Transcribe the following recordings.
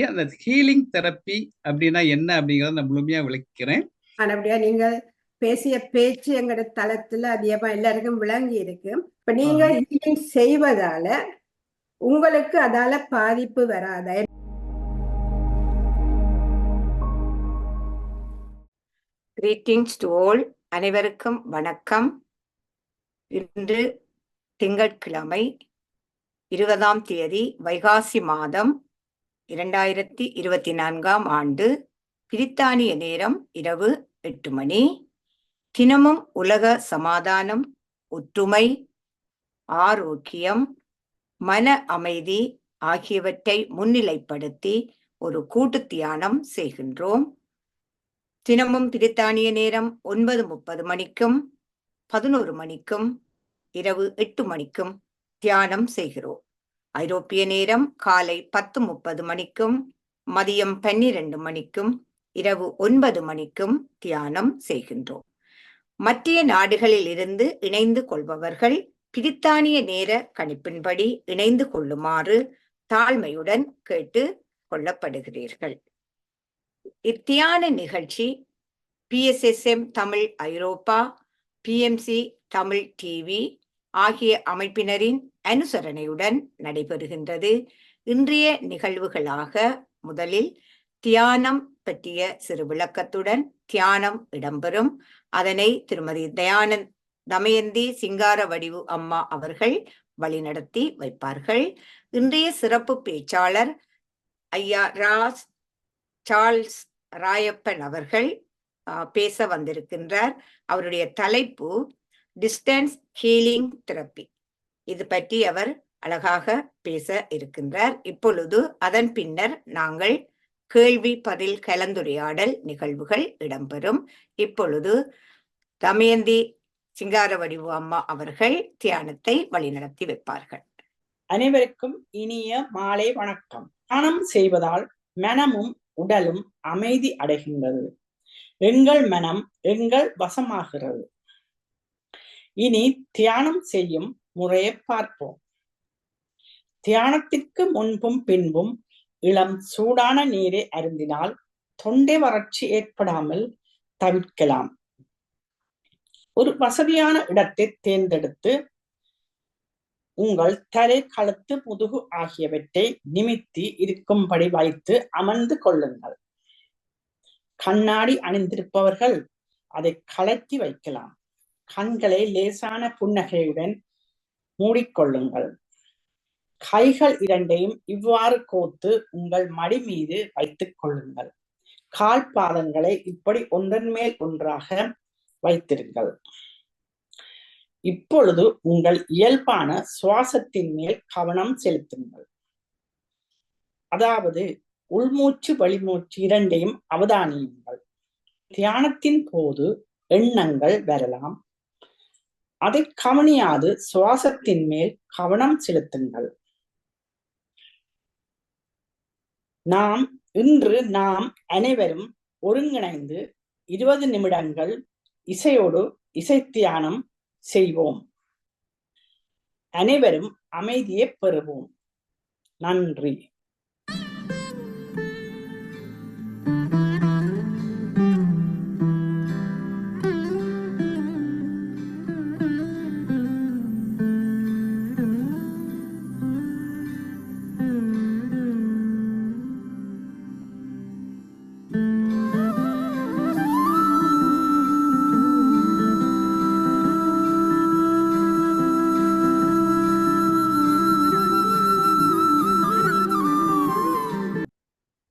அந்த healing therapy அப்படின்னா என்ன அப்படிங்கறத நான் முழுமையா விளக்கிறேன். அப்படியா நீங்கள் பேசிய பேச்சு எங்களோட தளத்துல அதிகமா எல்லாருக்கும் விளங்கி இருக்கு. இப்ப நீங்க ஹீலிங் செய்வதால உங்களுக்கு அதால பாதிப்பு வராத? Greetings to all. அனைவருக்கும் வணக்கம். இன்று திங்கட்கிழமை 20ஆம் தேதி வைகாசி மாதம் 2024ஆம் ஆண்டு. பிரித்தானிய நேரம் இரவு 8 மணி. தினமும் உலக சமாதானம், ஒற்றுமை, ஆரோக்கியம், மன அமைதி ஆகியவற்றை முன்னிலைப்படுத்தி ஒரு கூட்டு தியானம் செய்கின்றோம். தினமும் பிரித்தானிய நேரம் 9:30 மணிக்கும் 11 மணிக்கும் இரவு 8 மணிக்கும் தியானம் செய்கிறோம். ஐரோப்பிய நேரம் காலை 10:30 மணிக்கும் மதியம் 12 மணிக்கும் இரவு 9 மணிக்கும் தியானம் செய்கின்றோம். மற்ற நாடுகளில் இருந்து இணைந்து கொள்பவர்கள் பிரித்தானிய நேர கணிப்பின்படி இணைந்து கொள்ளுமாறு தாழ்மையுடன் கேட்டு கொள்ளப்படுகிறீர்கள். இத்தியான நிகழ்ச்சி PSSM தமிழ் ஐரோப்பா, PMC தமிழ் டிவி ஆகிய அமைப்பினரின் அனுசரணையுடன் நடைபெறுகின்றது. இன்றைய நிகழ்வுகளாக முதலில் தியானம் பற்றிய சிறு விளக்கத்துடன் தியானம் இடம்பெறும். அதனை திருமதி தமயந்தி சிங்கார வடிவு அம்மா அவர்கள் வழிநடத்தி வைப்பார்கள். இன்றைய சிறப்பு பேச்சாளர் ஐயா சார்ல்ஸ் ராயப்பன் அவர்கள் பேச வந்திருக்கின்றார். அவருடைய தலைப்பு டிஸ்டன்ஸ் ஹீலிங் தெரப்பி. இது பற்றி அவர் அழகாக பேச இருக்கின்றார். இப்பொழுது அதன் பின்னர் நாங்கள் கேள்வி பதில் கலந்துரையாடல் நிகழ்வுகள் இடம்பெறும். இப்பொழுது தமயந்தி சிங்கார வடிவு அம்மா அவர்கள் தியானத்தை வழிநடத்தி வைப்பார்கள். அனைவருக்கும் இனிய மாலை வணக்கம். தியானம் செய்வதால் மனமும் உடலும் அமைதி அடைகின்றது. எங்கள் மனம் எங்கள் வசமாகிறது. இனி தியானம் செய்யும் முறையை பார்ப்போம். தியானத்திற்கு முன்பும் பின்பும் இளம் சூடான நீரை அருந்தினால் தொண்டை வறட்சி ஏற்படாமல் தவிர்க்கலாம். ஒரு வசதியான இடத்தை தேர்ந்தெடுத்து உங்கள் தலை, கழுத்து, முதுகு ஆகியவற்றை நிமித்தி இருக்கும்படி வைத்து அமர்ந்து கொள்ளுங்கள். கண்ணாடி அணிந்திருப்பவர்கள் அதை கலட்டி வைக்கலாம். கண்களை லேசான புன்னகையுடன் மூடிக்கொள்ளுங்கள். கைகள் இரண்டையும் இவ்வாறு கோத்து உங்கள் மடி மீது வைத்துக் கொள்ளுங்கள். கால் பாதங்களை இப்படி ஒன்றன் மேல் ஒன்றாக வைத்திருங்கள். இப்பொழுது உங்கள் இயல்பான சுவாசத்தின் மேல் கவனம் செலுத்துங்கள். அதாவது உள்மூச்சு வெளிமூச்சு இரண்டையும் அவதானியுங்கள். தியானத்தின் போது எண்ணங்கள் வரலாம். அதை கவனியாது சுவாசத்தின் மேல் கவனம் செலுத்துங்கள். இன்று நாம் அனைவரும் ஒருங்கிணைந்து 20 நிமிடங்கள் இசையோடு இசை தியானம் செய்வோம். அனைவரும் அமைதியை பெறுவோம். நன்றி.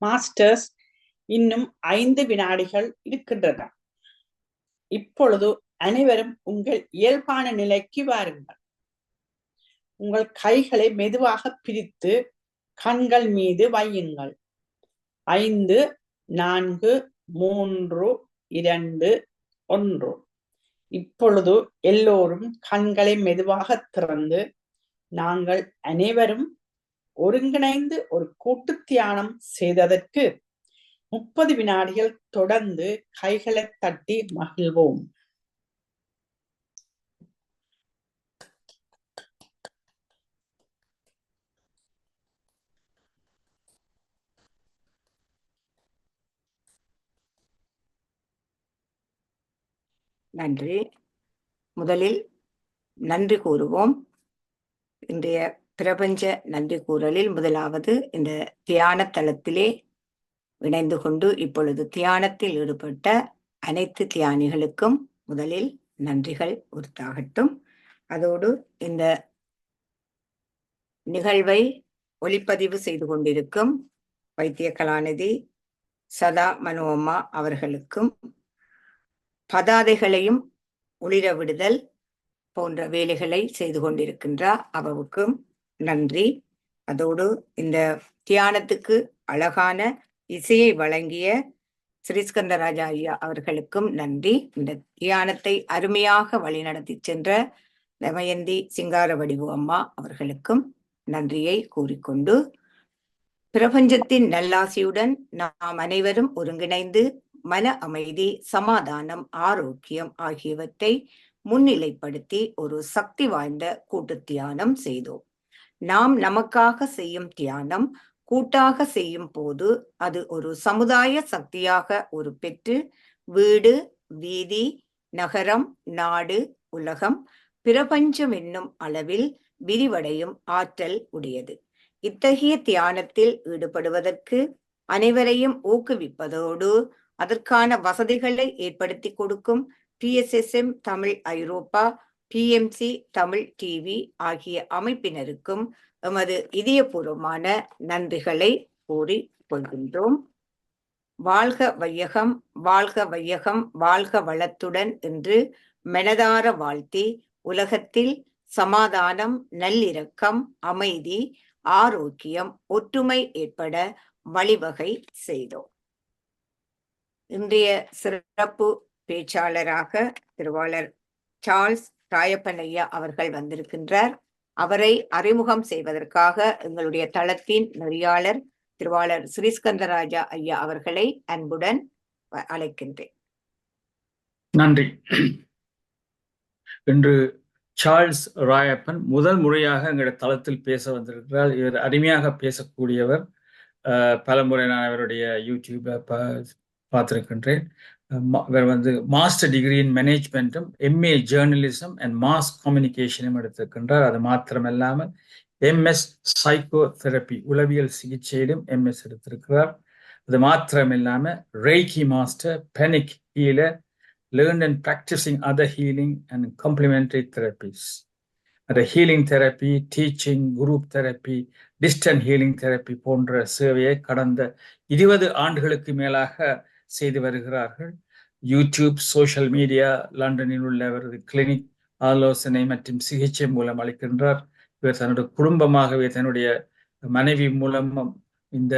மாஸ்டர்ஸ், இன்னும் 5 வினாடிகள் இருக்கின்றன. இப்பொழுது அனைவரும் உங்கள் இயல்பான நிலைக்கு வாருங்கள். உங்கள் கைகளை மெதுவாக பிரித்து கண்கள் மீது வையுங்கள். 5, 4, 3, 2, 1. இப்பொழுது எல்லோரும் கண்களை மெதுவாக திறந்து நாங்கள் அனைவரும் ஒருங்கிணைந்து ஒரு கூட்டு தியானம் செய்ததற்கு 30 வினாடிகள் தொடர்ந்து கைகளை தட்டி மகிழ்வோம். நன்றி. முதலில் நன்றி கூறுவோம். இன்றைய பிரபஞ்ச நன்றி கூறலில் முதலாவது இந்த தியான தளத்திலே இணைந்து கொண்டு இப்பொழுது தியானத்தில் ஈடுபட்ட அனைத்து தியானிகளுக்கும் முதலில் நன்றிகள் உரித்தாகட்டும். அதோடு இந்த நிகழ்வை ஒளிப்பதிவு செய்து கொண்டிருக்கும் வைத்திய கலாநிதி சதா மனோமா அவர்களுக்கும், பதாதைகளையும் ஒளிர விடுதல் போன்ற வேலைகளை செய்து கொண்டிருக்கின்றார் அவருக்கும் நன்றி. அதோடு இந்த தியானத்துக்கு அழகான இசையை வழங்கிய ஸ்ரீஸ்கந்தராஜா ஐயா அவர்களுக்கும் நன்றி. இந்த தியானத்தை அருமையாக வழிநடத்தி சென்ற தமயந்தி சிங்கார வடிவு அம்மா அவர்களுக்கும் நன்றியை கூறிக்கொண்டு, பிரபஞ்சத்தின் நல்லாசியுடன் நாம் அனைவரும் ஒருங்கிணைந்து மன அமைதி, சமாதானம், ஆரோக்கியம் ஆகியவற்றை முன்னிலைப்படுத்தி ஒரு சக்தி வாய்ந்த கூட்டு தியானம் செய்தோம். நாம் நமக்காக செய்யும் தியானம் கூட்டாக செய்யும் போது அது ஒரு சமுதாய சக்தியாக பெற்று வீடு, வீதி, நகரம், நாடு, உலகம், பிரபஞ்சம் என்னும் அளவில் விரிவடையும் ஆற்றல் உடையது. இத்தகைய தியானத்தில் ஈடுபடுவதற்கு அனைவரையும் ஊக்குவிப்பதோடு அதற்கான வசதிகளை ஏற்படுத்தி கொடுக்கும் PSSM தமிழ் ஐரோப்பா, PMC தமிழ் டிவி ஆகிய அமைப்பினருக்கும் எமது இதயபூர்வமான நன்றிகளை கூறிக் கொள்கின்றோம். வாழ்க வையகம், வாழ்க வையகம், வாழ்க வளத்துடன் என்று மனதார வாழ்த்தி உலகத்தில் சமாதானம், நல்லிரக்கம், அமைதி, ஆரோக்கியம், ஒற்றுமை ஏற்பட வழிவகை செய்தோம். இன்றைய சிறப்பு பேச்சாளராக திருவாளர் சார்ல்ஸ் ராயப்பன் ஐயா அவர்கள் வந்திருக்கின்றார். அவரை அறிமுகம் செய்வதற்காக எங்களுடைய தளத்தின் நெறியாளர் திருவாளர் ஸ்ரீஸ்கந்தராஜா ஐயா அவர்களை அன்புடன் அழைக்கின்றேன். நன்றி. இன்று சார்ல்ஸ் ராயப்பன் முதல் முறையாக எங்களுடைய தளத்தில் பேச வந்திருக்கிறார். இவர் அருமையாக பேசக்கூடியவர். பலமுறை நான் அவருடைய யூடியூப்ல பார்த்திருக்கின்றேன். இவர் மாஸ்டர் டிகிரி இன் மேனேஜ்மெண்ட்டும் MA ஜேர்னலிசம் அண்ட் மாஸ் கம்யூனிகேஷனும் எடுத்திருக்கின்றார். அது மாத்திரமல்லாமல் MS சைக்கோ தெரப்பி, உளவியல் சிகிச்சையிலும் MS எடுத்திருக்கிறார். அது மாத்திரமில்லாமல் reiki master, pranic healer, learned and practicing other healing and complementary therapies. The healing therapy, teaching, group therapy, distant healing therapy போன்ற சேவையை கடந்த 20 ஆண்டுகளுக்கு மேலாக செய்து வருகிறார்கள். யூடியூப், சோஷியல் மீடியா, லண்டனில் உள்ள அவரது கிளினிக் ஆலோசனை மற்றும் சிகிச்சை மூலம் அளிக்கின்றார். இவர் தன்னுடைய குடும்பமாகவே தன்னுடைய மனைவி மூலமும் இந்த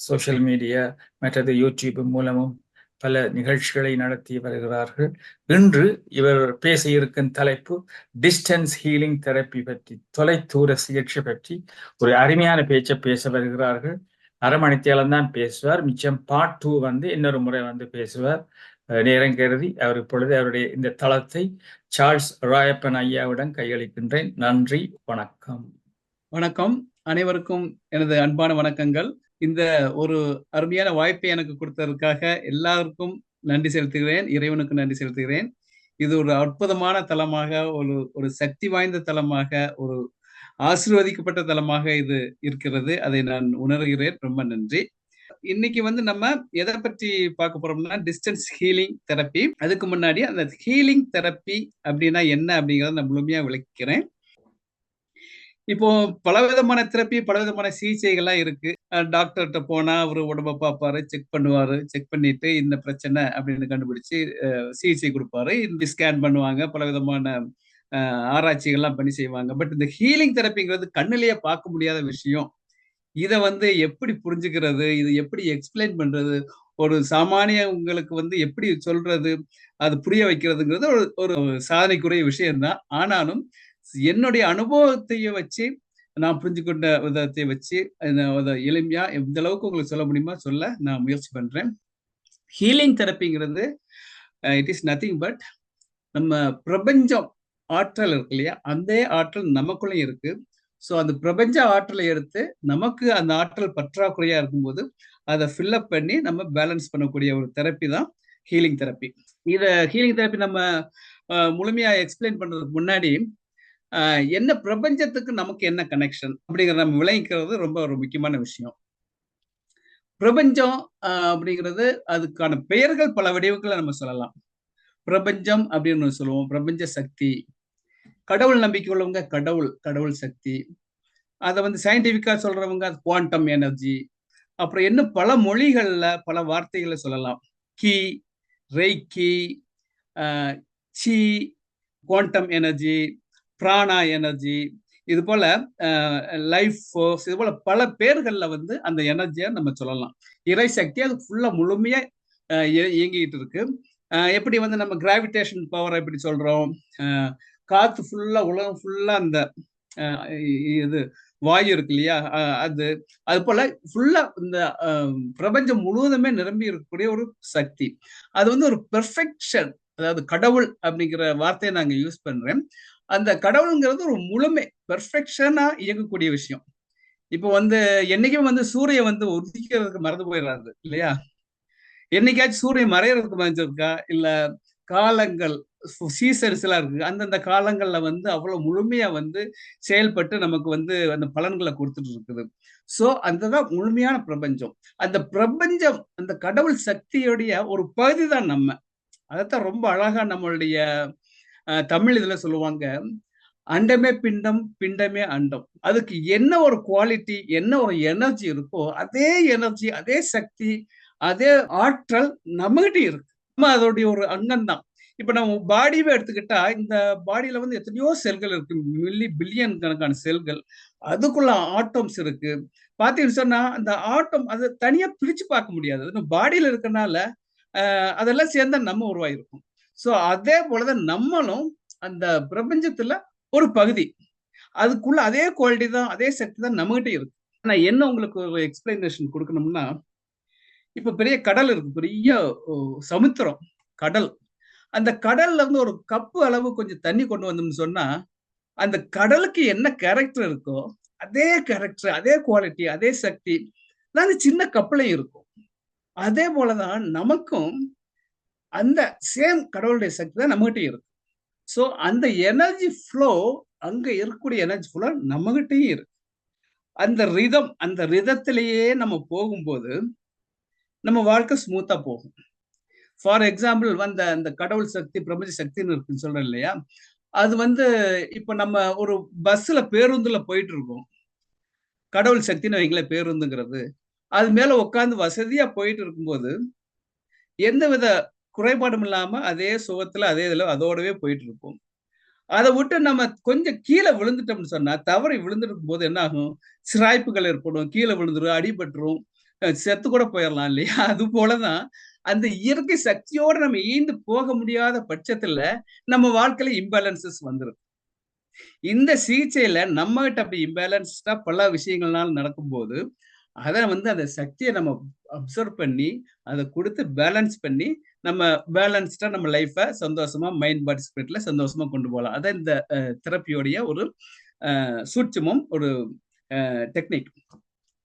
சோஷியல் மீடியா மற்றது யூடியூப் மூலமும் பல நிகழ்ச்சிகளை நடத்தி வருகிறார்கள். இன்று இவர் பேச இருக்கும் தலைப்பு டிஸ்டன்ஸ் ஹீலிங் தெரப்பி பற்றி, தொலைதூர சிகிச்சை பற்றி ஒரு அருமையான பேச்சை பேச வருகிறார்கள். அரை மணித்தேலம் தான் பேசுவார். மிச்சம் பார்ட் 2 இன்னொரு முறை பேசுவார். நேரம் கருதி அவர் இப்பொழுது அவருடைய இந்த தளத்தை சார்ல்ஸ் ராயப்பன் ஐயாவுடன் கையளிக்கின்றேன். நன்றி, வணக்கம். வணக்கம். அனைவருக்கும் எனது அன்பான வணக்கங்கள். இந்த ஒரு அருமையான வாய்ப்பை எனக்கு கொடுத்ததற்காக எல்லாருக்கும் நன்றி செலுத்துகிறேன். இறைவனுக்கு நன்றி செலுத்துகிறேன். இது ஒரு அற்புதமான தலமாக, ஒரு சக்தி வாய்ந்த தலமாக, ஒரு ஆசீர்வதிக்கப்பட்ட தலமாக இது இருக்கிறது. அதை நான் உணர்கிறேன். ரொம்ப நன்றி. இன்னைக்கு நம்ம எதை பற்றி பார்க்க போறோம்னா டிஸ்டன்ஸ் ஹீலிங் தெரப்பி. அதுக்கு முன்னாடி அந்த ஹீலிங் தெரப்பி அப்படின்னா என்ன அப்படிங்கிறத நான் முழுமையா விளக்கிறேன். இப்போ பலவிதமான தெரப்பி, பலவிதமான சிகிச்சைகள்லாம் இருக்கு. டாக்டர்கிட்ட போனா அவரு உடம்ப பார்ப்பாரு, செக் பண்ணுவாரு. செக் பண்ணிட்டு இந்த பிரச்சனை அப்படின்னு கண்டுபிடிச்சு சிகிச்சை கொடுப்பாரு. இந்த ஸ்கேன் பண்ணுவாங்க, பலவிதமான ஆராய்ச்சிகள்லாம் பண்ணி செய்வாங்க. பட் இந்த ஹீலிங் தெரப்பிங்கிறது கண்ணிலேயே பார்க்க முடியாத விஷயம். இதை எப்படி புரிஞ்சுக்கிறது, இது எப்படி எக்ஸ்பிளைன் பண்றது, ஒரு சாமானியங்களுக்கு எப்படி சொல்றது, அது புரிய வைக்கிறதுங்கிறது ஒரு சாதனைக்குரிய விஷயம்தான். ஆனாலும் என்னுடைய அனுபவத்தைய வச்சு, நான் புரிஞ்சுக்கொண்ட விதத்தை வச்சு எளிமையா எந்த அளவுக்கு உங்களுக்கு சொல்ல முடியுமா சொல்ல நான் முயற்சி பண்றேன். ஹீலிங் தெரப்பிங்கிறது இட் இஸ் நத்திங் பட் நம்ம பிரபஞ்சம் ஆற்றல் இருக்கு இல்லையா, அந்த ஆற்றல் நமக்குள்ளே இருக்கு. ஸோ அந்த பிரபஞ்ச ஆற்றலை எடுத்து நமக்கு அந்த ஆற்றல் பற்றாக்குறையா இருக்கும்போது அதை ஃபில்லப் பண்ணி நம்ம பேலன்ஸ் பண்ணக்கூடிய ஒரு தெரப்பி தான் ஹீலிங் தெரப்பி. இத ஹீலிங் தெரப்பி நம்ம முழுமையா எக்ஸ்பிளைன் பண்றதுக்கு முன்னாடி என்ன பிரபஞ்சத்துக்கு நமக்கு என்ன கனெக்ஷன் அப்படிங்கிறத நம்ம விளங்கிக்கிறது ரொம்ப ஒரு முக்கியமான விஷயம். பிரபஞ்சம் அப்படிங்கிறது அதுக்கான பெயர்கள் பல வடிவுகளை நம்ம சொல்லலாம். பிரபஞ்சம் அப்படின்னு சொல்லுவோம், பிரபஞ்ச சக்தி. கடவுள் நம்பிக்கை உள்ளவங்க கடவுள் சக்தி. அதை வந்து சயின்டிபிக்கா சொல்றவங்க அது குவாண்டம் எனர்ஜி. அப்புறம் இன்னும் பல மொழிகள்ல பல வார்த்தைகளை சொல்லலாம். Ki, reiki, chi, quantum energy, prana energy, இது போல லைஃப் ஃபோர்ஸ், இது போல பல பேர்கள்ல வந்து அந்த எனர்ஜியை நம்ம சொல்லலாம். இறை சக்தி அது ஃபுல்லா முழுமையா இயங்கிட்டு இருக்கு. எப்படி வந்து நம்ம கிராவிடேஷன் பவர் எப்படி சொல்றோம், காத்து ஃபுல்லா உலகம் ஃபுல்லா அந்த இது வாயு இருக்கு இல்லையா, அது போல ஃபுல்லா இந்த பிரபஞ்சம் முழுவதுமே நிரம்பி இருக்கக்கூடிய ஒரு சக்தி. அது வந்து ஒரு பெர்ஃபெக்ஷன். அதாவது கடவுள் அப்படிங்கிற வார்த்தையை நாங்க யூஸ் பண்றேன். அந்த கடவுளுங்கிறது ஒரு முழுமை பெர்ஃபெக்ஷனா இயங்கக்கூடிய விஷயம். இப்போ வந்து என்னைக்கும் வந்து சூரியன் வந்து உதிக்கிறதுக்கு மறந்து போயிடாது இல்லையா? என்னைக்காச்சும் சூரியன் மறையறதுக்கு மறைஞ்சிருக்கா? இல்ல காலங்கள் சீசன்ஸ் எல்லாம் இருக்கு, அந்தந்த காலங்கள்ல வந்து அவ்வளவு முழுமையா வந்து செயல்பட்டு நமக்கு வந்து அந்த பலன்களை கொடுத்துட்டு இருக்குது. சோ அதுதான் முழுமையான பிரபஞ்சம். அந்த பிரபஞ்சம் அந்த கடவுள் சக்தியுடைய ஒரு பகுதி தான் நம்ம. அதைத்தான் ரொம்ப அழகா நம்மளுடைய தமிழ் இதுல சொல்லுவாங்க, அண்டமே பிண்டம், பிண்டமே அண்டம். அதுக்கு என்ன ஒரு குவாலிட்டி, என்ன ஒரு எனர்ஜி இருக்கோ அதே எனர்ஜி, அதே சக்தி, அதே ஆற்றல் நம்மகிட்ட இருக்கு. நம்ம அதோடைய ஒரு அங்கம் தான். இப்ப நம்ம பாடியை எடுத்துக்கிட்டா இந்த பாடியில வந்து எத்தனையோ செல்கள் இருக்கு, பில்லியன் கணக்கான செல்கள். அதுக்குள்ள ஆட்டம்ஸ் இருக்கு. பாத்தீங்கன்னு சொன்னா அந்த ஆட்டம் அதை தனியா பிரிச்சு பார்க்க முடியாது. பாடியில இருக்கனால அதெல்லாம் சேர்ந்தா நம்ம உருவாயிருக்கும். சோ அதே போலதான் நம்மளும் அந்த பிரபஞ்சத்துல ஒரு பகுதி. அதுக்குள்ள அதே குவாலிட்டி தான், அதே சக்தி தான் நம்மகிட்ட இருக்கு. ஆனா என்ன உங்களுக்கு ஒரு எக்ஸ்பிளனேஷன் கொடுக்கணும்னா, இப்ப பெரிய கடல் இருக்கு, பெரிய சமுத்திரம் கடல். அந்த கடல்ல இருந்து ஒரு கப்பு அளவு கொஞ்சம் தண்ணி கொண்டு வந்தோம்னு சொன்னா அந்த கடலுக்கு என்ன கேரக்டர் இருக்கோ அதே கேரக்டர், அதே குவாலிட்டி, அதே சக்தி அந்த சின்ன கப்பலையும் இருக்கும். அதே போலதான் நமக்கும் அந்த சேம் கடவுளுடைய சக்தி தான் நம்மகிட்ட இருக்கு. சோ அந்த எனர்ஜி ஃப்ளோ, அங்க இருக்கக்கூடிய எனர்ஜி ஃப்ளோ நம்மகிட்டயும் இருக்கு. அந்த ரிதத்திலேயே நம்ம போகும்போது நம்ம வாழ்க்கை ஸ்மூத்தா போகும். ஃபார் எக்ஸாம்பிள் வந்து அந்த கடவுள் சக்தி, பிரபஞ்ச சக்தின்னு இருக்குன்னு சொல்றேன் இல்லையா, அது வந்து இப்ப நம்ம ஒரு பஸ்ல பேருந்துல போயிட்டு இருக்கோம். கடவுள் சக்தின்னு வைங்களேன் பேருந்துங்கிறது. அது மேல உட்கார்ந்து வசதியா போயிட்டு இருக்கும்போது எந்தவித குறைபாடும் இல்லாம அதே சுகத்துல அதே இதுல அதோடவே போயிட்டு இருப்போம். அதை விட்டு நம்ம கொஞ்சம் கீழே விழுந்துட்டோம்னு சொன்னா, தவறி விழுந்துருக்கும் போது என்ன ஆகும், சிராய்ப்புகள் ஏற்படும், கீழே விழுந்துரும், அடிபட்டுரும், செத்து கூட போயிடலாம் இல்லையா? அது போலதான் அந்த இயற்கை சக்தியோட நம்ம ஈந்து போக முடியாத பட்சத்துல நம்ம வாழ்க்கையில இம்பேலன்சஸ் வந்துடும். இந்த சிகிச்சையில நம்ம கிட்ட அப்படி இம்பேலன்ஸ்டா பல விஷயங்கள்னால நடக்கும்போது அதை வந்து அந்த சக்தியை நம்ம அப்சர்வ் பண்ணி அதை கொடுத்து பேலன்ஸ் பண்ணி நம்ம பேலன்ஸ்டா நம்ம லைஃபை சந்தோஷமா மைண்ட் பாடி ஸ்பிரிட்ல சந்தோஷமா கொண்டு போகலாம். அதான் இந்த தெரப்பியோடைய ஒரு சூட்சுமம், ஒரு டெக்னிக்.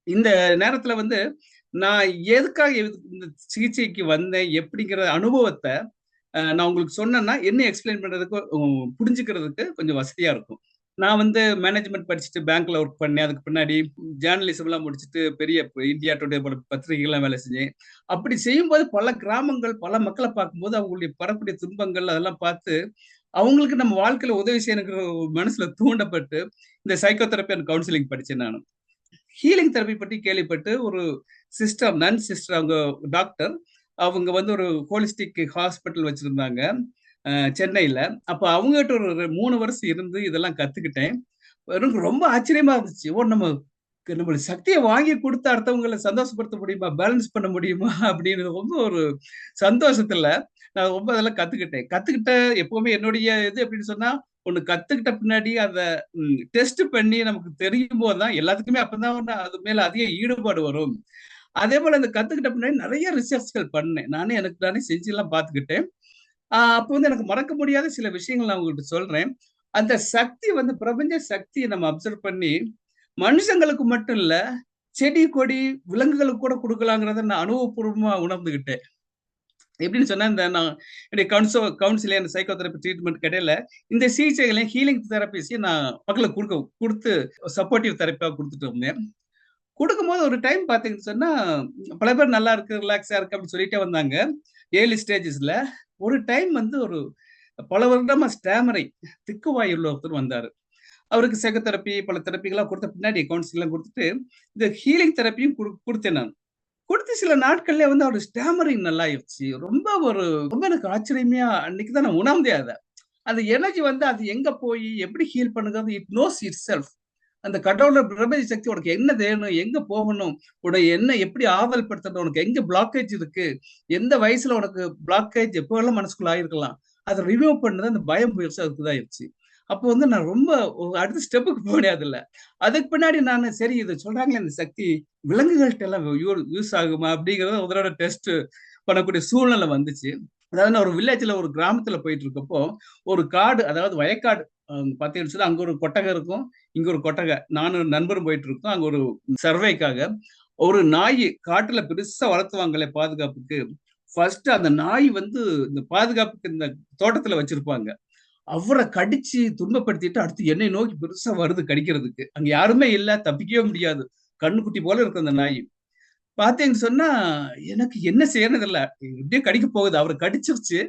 இந்த நேரத்துல வந்து நான் எதுக்காக இந்த சிகிச்சைக்கு வந்தேன் எப்படிங்கிற அனுபவத்தை நான் உங்களுக்கு சொன்னேன்னா என்ன எக்ஸ்பிளைன் பண்றதுக்கு புரிஞ்சுக்கிறதுக்கு கொஞ்சம் வசதியா இருக்கும். நான் வந்து மேனேஜ்மெண்ட் படிச்சுட்டு பேங்க்ல ஒர்க் பண்ணேன். அதுக்கு பின்னாடி ஜேர்னலிசம் எல்லாம் முடிச்சுட்டு பெரிய இந்தியா டுடே போல பத்திரிகைகள்லாம் வேலை செஞ்சேன். அப்படி செய்யும்போது பல கிராமங்கள், பல மக்களை பார்க்கும்போது அவங்களுடைய படக்கூடிய துன்பங்கள் அதெல்லாம் பார்த்து அவங்களுக்கு நம்ம வாழ்க்கையில உதவி செய்யணுங்கிற மனசுல தூண்டப்பட்டு இந்த சைக்கோ தெரப்பி அண்ட் கவுன்சிலிங் படிச்சேன். நான் ஹீலிங் தெரப்பி பற்றி கேள்விப்பட்டு ஒரு சிஸ்டர், நன் சிஸ்டர், அவங்க டாக்டர், அவங்க வந்து ஒரு ஹோலிஸ்டிக் ஹாஸ்பிட்டல் வச்சிருந்தாங்க சென்னையில. அப்ப அவங்ககிட்ட ஒரு 3 வருஷம் இருந்து இதெல்லாம் கத்துக்கிட்டேன். எனக்கு ரொம்ப ஆச்சரியமா இருந்துச்சு. நம்ம சக்தியை வாங்கி கொடுத்து அடுத்தவங்களை சந்தோஷப்படுத்த முடியுமா, பேலன்ஸ் பண்ண முடியுமா அப்படின்னு ரொம்ப ஒரு சந்தோஷத்துல நான் ரொம்ப அதெல்லாம் கத்துக்கிட்ட எப்பவுமே என்னுடைய இது எப்படின்னு சொன்னா, ஒண்ணு கத்துக்கிட்ட பின்னாடி அதை டெஸ்ட் பண்ணி நமக்கு தெரியும் போதுதான் எல்லாத்துக்குமே அப்பதான் அது மேல அதிக ஈடுபாடு வரும். அதே போல இந்த கத்துக்கிட்ட பின்னாடி நிறைய ரிசர்ச்கள் பண்ணேன். எனக்கு நானே செஞ்சு எல்லாம் பார்த்துக்கிட்டேன். அப்போ வந்து எனக்கு மறக்க முடியாத சில விஷயங்கள் நான் உங்கள்கிட்ட சொல்றேன். அந்த சக்தி வந்து பிரபஞ்ச சக்தியை நம்ம அப்சர்வ் பண்ணி மனுஷங்களுக்கு மட்டும் இல்ல, செடி கொடி விலங்குகளுக்கு கூட கொடுக்கலாங்கிறத நான் அனுபவபூர்வமா உணர்ந்துகிட்டேன். எப்படின்னு சொன்னா இந்த நான் என்னுடைய கவுன்சிலிங் சைக்கோதெரப்பி ட்ரீட்மெண்ட் கிடையில இந்த சிகிச்சைகளையும் ஹீலிங் தெரப்பிஸையும் நான் மக்களுக்கு கொடுத்து சப்போர்ட்டிவ் தெரப்பியாக கொடுத்துட்டு இருந்தேன். கொடுக்கும்போது ஒரு டைம் பார்த்தீங்கன்னு சொன்னா பல பேர் நல்லா இருக்கு, ரிலாக்ஸா இருக்கு அப்படின்னு சொல்லிட்டே வந்தாங்க ஏர்லி ஸ்டேஜஸ்ல. ஒரு டைம் வந்து ஒரு பல வருடமா ஸ்டாமரை திக்குவாய் உள்ள ஒருத்தர் வந்தாரு. அவருக்கு சைக்கோதெரப்பி பல தெரப்பிகளாம் கொடுத்த பின்னாடி கவுன்சிலிங் கொடுத்துட்டு இந்த ஹீலிங் தெரப்பியும் கொடுத்தேன் நான். கொடுத்து சில நாட்கள்ல வந்து அவரு ஸ்டாமரிங் நல்லா ஆயிடுச்சு. ரொம்ப எனக்கு ஆச்சரியமையா அன்னைக்கு தான் நான் உணர்ந்தேன் அதை. அந்த எனர்ஜி வந்து அது எங்க போய் எப்படி ஹீல் பண்ணுறது, இட் நோஸ் இட் செல்ஃப். அந்த கடவுளோட பிரபஞ்ச சக்தி உனக்கு என்ன வேணும், எங்க போகணும், உனக்கு என்ன எப்படி ஆவல் படுத்தணும், உனக்கு எங்க பிளாக்கேஜ் இருக்கு, எந்த வயசுல உனக்கு பிளாக்கேஜ் எப்போ எல்லாம் மனசுக்குள்ள ஆயிருக்கலாம், அதை ரிமூவ் பண்ணது அந்த பயம் போயிடுச்சு. அதுக்கு இதாயிருச்சு. அப்போ வந்து நான் ரொம்ப அடுத்த ஸ்டெப்புக்கு போனேன். அதுல அதுக்கு பின்னாடி நான் சரி இதை சொல்றாங்களே இந்த சக்தி விலங்குகள்கிட்ட எல்லாம் யூஸ் ஆகுமா அப்படிங்கறத ஒரு தடவை டெஸ்ட் பண்ணக்கூடிய சூழ்நிலை வந்துச்சு. அதாவது நான் ஒரு வில்லேஜ்ல ஒரு கிராமத்துல போயிட்டு இருக்கப்போ ஒரு காடு, அதாவது வயக்காடு பார்த்தீங்கன்னு அங்க ஒரு கொட்டகை இருக்கும், இங்க ஒரு கொட்டகை. நானும் நண்பரும் போயிட்டு இருக்கோம். அங்க ஒரு சர்வேக்காக ஒரு நாய் காட்டுல பெருசா வளர்த்துவாங்களே பாதுகாப்புக்கு. ஃபர்ஸ்ட் அந்த நாய் வந்து இந்த பாதுகாப்புக்கு இந்த தோட்டத்துல வச்சிருப்பாங்க. அவரை கடிச்சு துன்பப்படுத்திட்டு அடுத்து என்னை நோக்கி பெருசா வருது கடிக்கிறதுக்கு. அங்க யாருமே இல்ல, தப்பிக்கவே முடியாது. கண்ணுக்குட்டி போல இருக்கு அந்த நாய். பார்த்தீங்கன்னு சொன்னா எனக்கு என்ன செய்யறது இல்ல, எப்படியே கடிக்க போகுது, அவரை கடிச்சிருச்சு.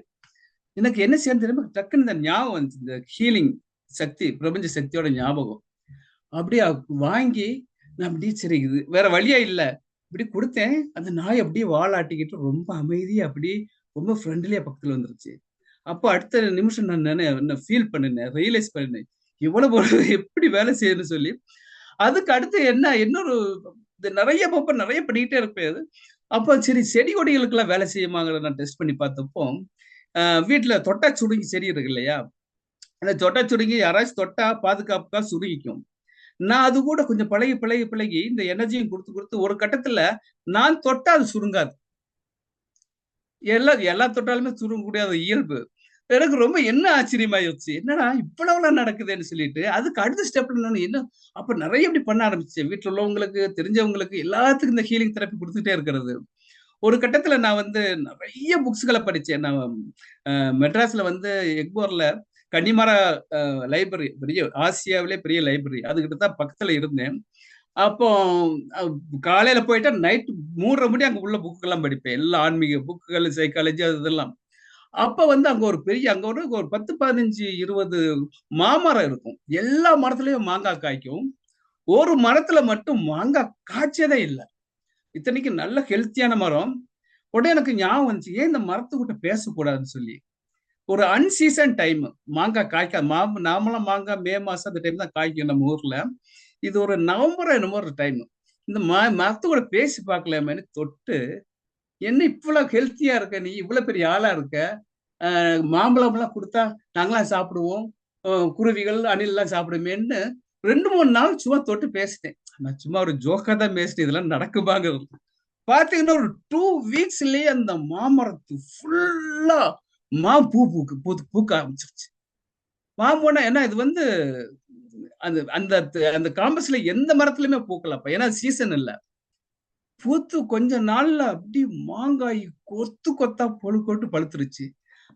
எனக்கு என்ன செய்யணும் தெரியுமா, டக்குன்னு இந்த ஞாபகம் வந்துச்சு, இந்த ஹீலிங் சக்தி பிரபஞ்ச சக்தியோட ஞாபகம். அப்படியே வாங்கி நான் அப்படியே சரி இது வேற வழியா இல்ல இப்படி கொடுத்தேன். அந்த நாய் அப்படியே வாலாட்டிக்கிட்டு ரொம்ப அமைதியா அப்படியே ரொம்ப ஃப்ரெண்ட்லியா பக்கத்துல வந்துருச்சு. அப்போ அடுத்த நிமிஷம் நான் ஃபீல் பண்ணினேன், ரியலைஸ் பண்ணினேன் இவ்வளவு எப்படி வேலை செய்யணும்னு சொல்லி. அதுக்கு அடுத்து இன்னொரு நிறைய பண்ணிக்கிட்டே இருப்பேன். அப்போ சரி செடி கொடிகளுக்கு எல்லாம் வேலை செய்யுமாங்கிறத நான் டெஸ்ட் பண்ணி பார்த்தப்போ வீட்டுல தொட்டா சுருங்கி செடி இருக்கு இல்லையா, அந்த தொட்டா சுருங்கி யாராச்சும் தொட்டா பாதுகாப்புக்கா சுருங்கிக்கும். நான் அது கூட கொஞ்சம் பழகி இந்த எனர்ஜியும் கொடுத்து ஒரு கட்டத்துல நான் தொட்டா அது சுருங்காது. எல்லா தொட்டாலுமே சுருங்கக்கூடிய இயல்பு. எனக்கு ரொம்ப என்ன ஆச்சரியமாயிருச்சு, என்னடா இவ்வளவுலாம் நடக்குதுன்னு சொல்லிட்டு அதுக்கு அடுத்த ஸ்டெப்ல நான் என்ன அப்ப நிறைய இப்படி பண்ண ஆரம்பிச்சேன். வீட்டுல உள்ளவங்களுக்கு தெரிஞ்சவங்களுக்கு எல்லாத்துக்கும் இந்த ஹீலிங் தெரப்பி கொடுத்துட்டே இருக்கிறது. ஒரு கட்டத்துல நான் வந்து நிறைய புக்ஸ்களை படிச்சேன். நான் மெட்ராஸ்ல வந்து எக்மோர்ல கன்னிமாரா லைப்ரரி, பெரிய ஆசியாவிலே பெரிய லைப்ரரி, அதுகிட்ட தான் பக்கத்துல இருந்தேன். அப்போ காலையில போயிட்டா நைட் 3:30 மணி அங்க உள்ள புக்குகள் எல்லாம் படிப்பேன், எல்லா ஆன்மீக புக்குகள், சைக்காலஜி அது இதெல்லாம். அப்ப வந்து அங்க ஒரு 10 15 20 மாமரம் இருக்கும். எல்லா மரத்துலயும் மாங்காய் காய்க்கும். ஒரு மரத்துல மட்டும் மாங்காய் காய்ச்சதே இல்லை. இத்தனைக்கு நல்ல ஹெல்த்தியான மரம். உடனே எனக்கு ஞாபகம் வந்துச்சு, ஏன் இந்த மரத்துக்கிட்ட பேசக்கூடாதுன்னு சொல்லி. ஒரு அன்சீசன் டைம் மாங்காய் காய்க்க நாமெல்லாம் மாங்காய் மே மாசம் அந்த டைம் தான் காய்க்கும் நம்ம ஊர்ல. இது ஒரு நவம்பர் என்னமோ ஒரு டைம். இந்த மரத்து கூட பேசி பார்க்கலாமேன்னு தொட்டு, என்ன இவ்வளவு ஹெல்த்தியா இருக்க, நீ இவ்வளவு பெரிய ஆளா இருக்க, மாம்பழம் எல்லாம் கொடுத்தா நாங்களாம் சாப்பிடுவோம், குருவிகள் அணில் எல்லாம் சாப்பிடுமேன்னு 2-3 நாள் சும்மா தொட்டு பேசிட்டேன். நான் சும்மா ஒரு ஜோக்கா தான் பேசிட்டேன், இதெல்லாம் நடக்குமாங்கிறது. பாத்தீங்கன்னா ஒரு 2 வீக்ஸ்லயே அந்த மாமரத்து ஃபுல்லா பூக்க ஆரம்பிச்சிருச்சு. மாம்பழம் ஏன்னா இது வந்து அந்த அந்த அந்த காம்பஸ்ல எந்த மரத்துலயுமே பூக்கலப்ப, ஏன்னா சீசன் இல்ல. பூத்து கொஞ்ச நாள்ல அப்படி மாங்காய் கொத்தா கொட்டு பழுத்துருச்சு.